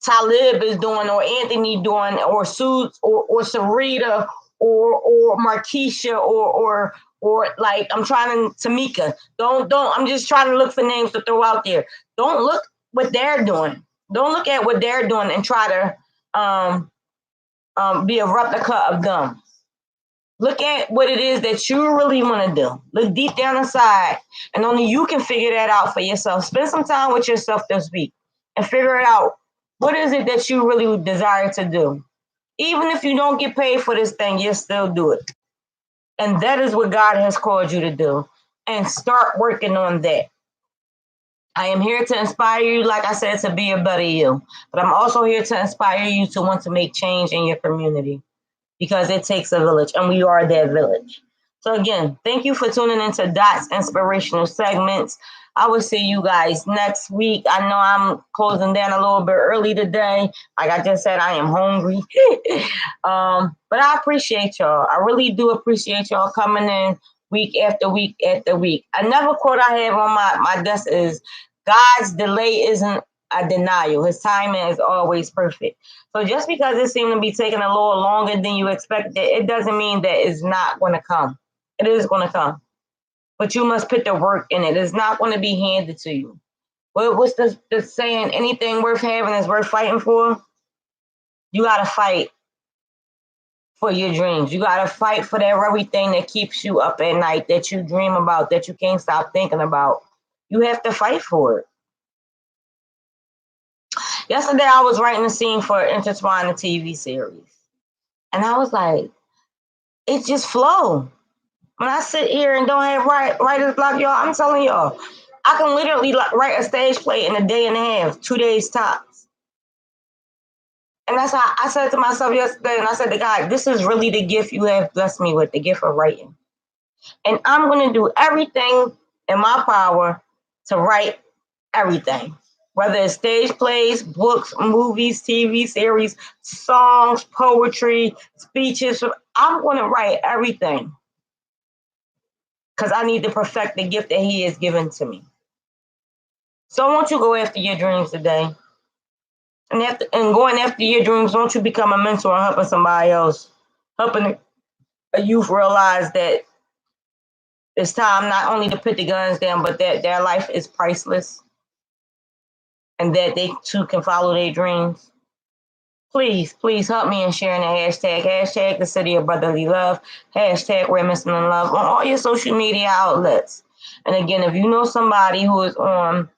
Talib is doing or Anthony doing or Suits or Sarita or Markeisha or like I'm trying to Tamika. Don't I'm just trying to look for names to throw out there. Don't look what they're doing. Don't look at what they're doing and try to be a replica of them. Look at what it is that you really want to do. Look deep down inside, and only you can figure that out for yourself. Spend some time with yourself this week and figure it out. What is it that you really desire to do? Even if you don't get paid for this thing, you'll still do it. And that is what God has called you to do. And start working on that. I am here to inspire you, like I said, to be a better you. But I'm also here to inspire you to want to make change in your community, because it takes a village, and we are that village. So again, thank you for tuning into Dot's Inspirational Segments. I will see you guys next week. I know I'm closing down a little bit early today. Like I just said, I am hungry. But I appreciate y'all. I really do appreciate y'all coming in week after week after week. Another quote I have on my desk is, God's delay isn't a denial. His timing is always perfect. So just because it seemed to be taking a little longer than you expected, it doesn't mean that it's not going to come. It is going to come. But you must put the work in it. It's not going to be handed to you. What's the saying? Anything worth having is worth fighting for. You got to fight for your dreams. You got to fight for that very thing that keeps you up at night, that you dream about, that you can't stop thinking about. You have to fight for it. Yesterday, I was writing a scene for Intertwine, the TV series. And I was like, it just flow. When I sit here and don't have writer's block, y'all, I'm telling y'all, I can literally write a stage play in a day and a half, 2 days tops. And that's how I said to myself yesterday, and I said to God, this is really the gift you have blessed me with, the gift of writing. And I'm going to do everything in my power to write everything. Whether it's stage plays, books, movies, TV series, songs, poetry, speeches, I'm going to write everything. Because I need to perfect the gift that He has given to me. So won't you go after your dreams today? And going after your dreams, won't you become a mentor and helping somebody else? Helping a youth realize that it's time not only to put the guns down, but that their life is priceless. And that they too can follow their dreams. Please help me in sharing the hashtag #thecityofbrotherlylove, #weremissingthelove on all your social media outlets. And again, if you know somebody who is on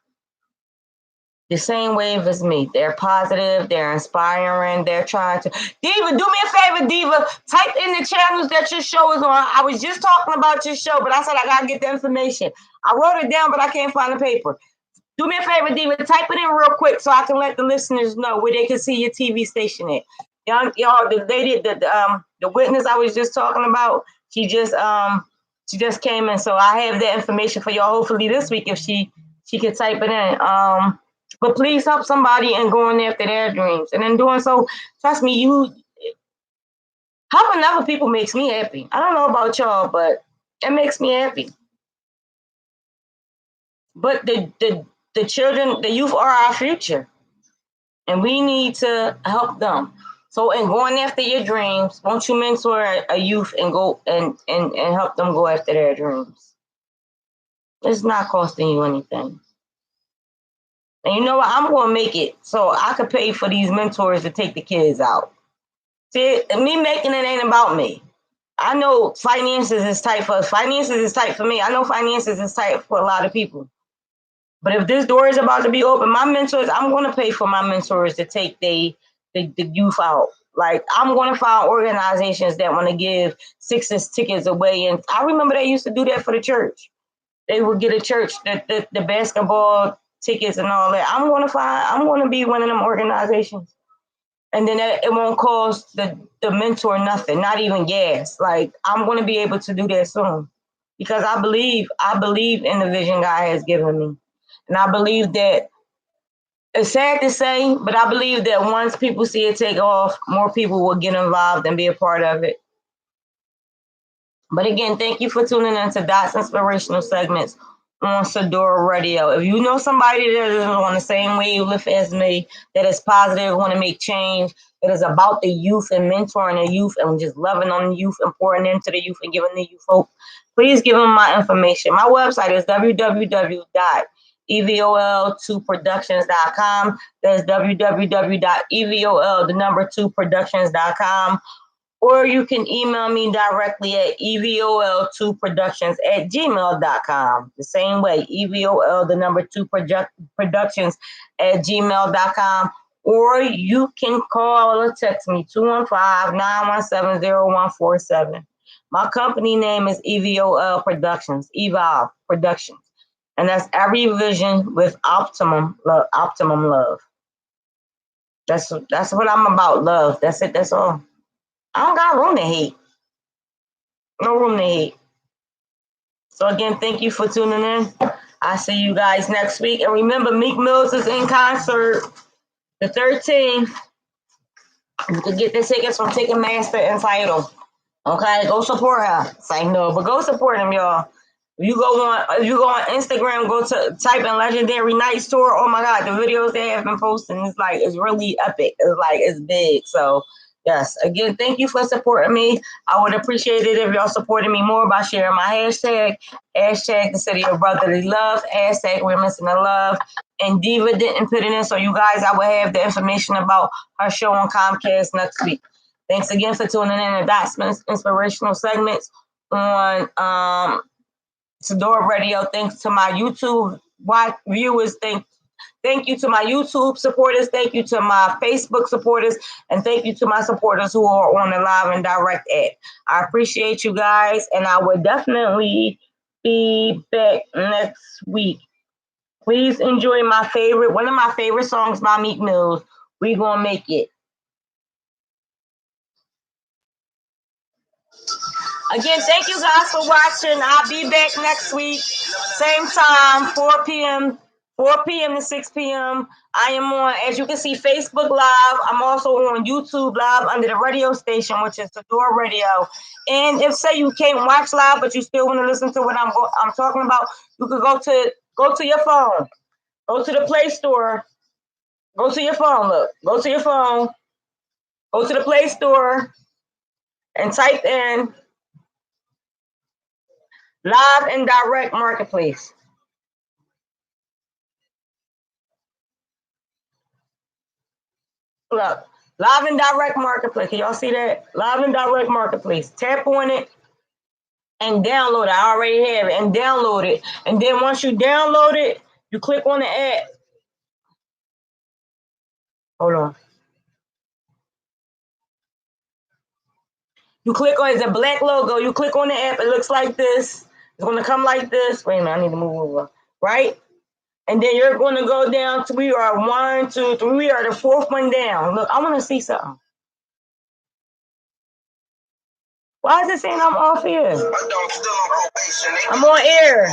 the same wave as me, they're positive, they're inspiring, they're trying to. Diva, do me a favor, Diva. Type in the channels that your show is on. I was just talking about your show, but I said I gotta get the information. I wrote it down, but I can't find the paper. Do me a favor, Diva, type it in real quick so I can let the listeners know where they can see your TV station at. Y'all, the lady, the witness I was just talking about, she just came in, so I have that information for y'all. Hopefully this week, if she could type it in. But please help somebody in going after their dreams, and in doing so, trust me, Helping other people makes me happy. I don't know about y'all, but it makes me happy. But the children, the youth are our future, and we need to help them. So in going after your dreams, won't you mentor a youth and go and help them go after their dreams? It's not costing you anything. And you know what? I'm going to make it so I could pay for these mentors to take the kids out. See, me making it ain't about me. I know finances is tight for me. I know finances is tight for a lot of people. But if this door is about to be open, my mentors, I'm going to pay for my mentors to take the youth out. Like, I'm going to find organizations that want to give Sixers tickets away. And I remember they used to do that for the church. They would get a church the basketball tickets and all that. I'm going to be one of them organizations. And then it won't cost the mentor nothing, not even gas. Like, I'm going to be able to do that soon because I believe in the vision God has given me. And I believe that it's sad to say, but I believe that once people see it take off, more people will get involved and be a part of it. But again, thank you for tuning in to Dot's Inspirational Segments on Sadora Radio. If you know somebody that is on the same wavelength as me, that is positive, want to make change, that is about the youth and mentoring the youth and just loving on the youth and pouring into the youth and giving the youth hope, please give them my information. My website is www.evol2productions.com. That's www.evol2productions.com. Or you can email me directly at evol2productions@gmail.com. The same way, evol2productions@gmail.com. Or you can call or text me 215-917-0147. My company name is EVOL Productions, Evolve Productions. And that's every vision with optimum love. That's what I'm about, love. That's it, that's all. I don't got room to hate. No room to hate. So again, thank you for tuning in. I'll see you guys next week. And remember, Meek Mills is in concert the 13th. You can get the tickets from Ticketmaster and Tidal. Okay, go support her. Say no, but go support him, y'all. If you go on Instagram, go to type in Legendary Nights Tour. Oh my God, the videos they have been posting, it's really epic. It's big. So yes, again, thank you for supporting me. I would appreciate it if y'all supported me more by sharing my hashtag the city of brotherly love, hashtag we're missing the love. And Diva didn't put it in, so you guys, I will have the information about her show on Comcast next week. Thanks again for tuning in to Dot's Inspirational Segments on Sadora Radio. Thanks to my YouTube viewers. Thank you to my YouTube supporters. Thank you to my Facebook supporters. And thank you to my supporters who are on the live and direct ad. I appreciate you guys. And I will definitely be back next week. Please enjoy one of my favorite songs by Meek Mill. We Gonna Make It. Again, thank you guys for watching. I'll be back next week. Same time, 4 p.m. to 6 p.m. I am on, as you can see, Facebook Live. I'm also on YouTube Live under the radio station, which is Sadora Radio. And if, say, you can't watch live, but you still want to listen to what I'm talking about, you could go to your phone. Go to the Play Store. Go to your phone, look. Go to your phone. Go to the Play Store and type in Live and Direct Marketplace. Look, Live and Direct Marketplace. Can y'all see that? Live and Direct Marketplace. Tap on it and download it. I already have it. And download it. And then once you download it, you click on the app. Hold on. You click on, it's a black logo. You click on the app. It looks like this. It's going to come like this. Wait a minute. I need to move over. Right? And then you're going to go down to, we are 1, 2, 3. We are the fourth one down. Look, I want to see something. Why is it saying I'm off here? I'm on air. I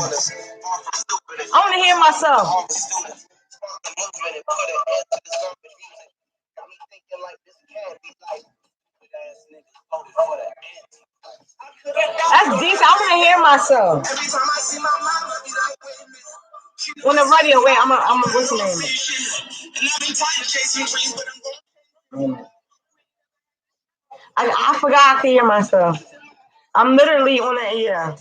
want to hear myself. That's decent. I want to hear myself. On the radio, wait, I'm a listen to him. I forgot to hear myself. I'm literally on the air.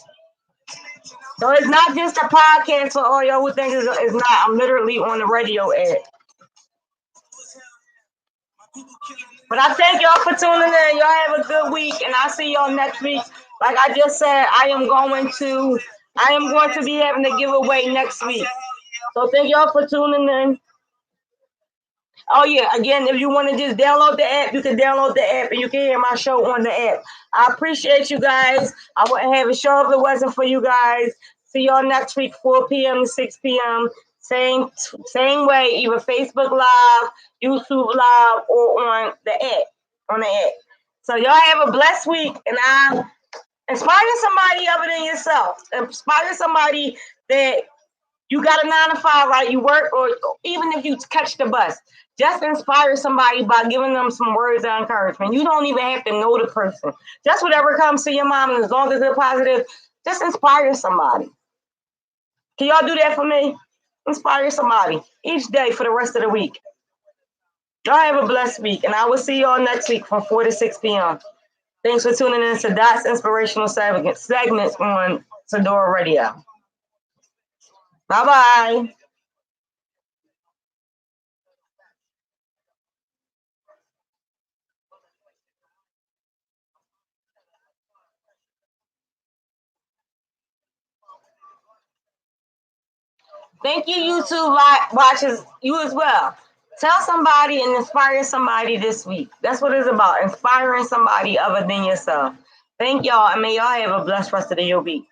So it's not just a podcast for all y'all who think it's not. I'm literally on the radio ad. But I thank y'all for tuning in. Y'all have a good week, and I'll see y'all next week. Like I just said, I am going to be having a giveaway next week. So thank y'all for tuning in. Oh yeah, again, if you want to just download the app, you can download the app and you can hear my show on the app. I appreciate you guys. I wouldn't have a show if it wasn't for you guys. See y'all next week, 4 p.m. to 6 p.m. Same way, either Facebook Live, YouTube Live, or on the app. So y'all have a blessed week, and I inspire somebody other than yourself. Inspire somebody that you got a 9 to 5, right? You work, or even if you catch the bus, just inspire somebody by giving them some words of encouragement. You don't even have to know the person. Just whatever comes to your mind, and as long as they're positive, just inspire somebody. Can y'all do that for me? Inspire somebody each day for the rest of the week. Y'all have a blessed week, and I will see y'all next week from 4 to 6 p.m. Thanks for tuning in to Dot's Inspirational Segments on Sadora Radio. Bye-bye. Thank you, YouTube watchers, you as well. Tell somebody and inspire somebody this week. That's what it's about, inspiring somebody other than yourself. Thank y'all, and may y'all have a blessed rest of your week.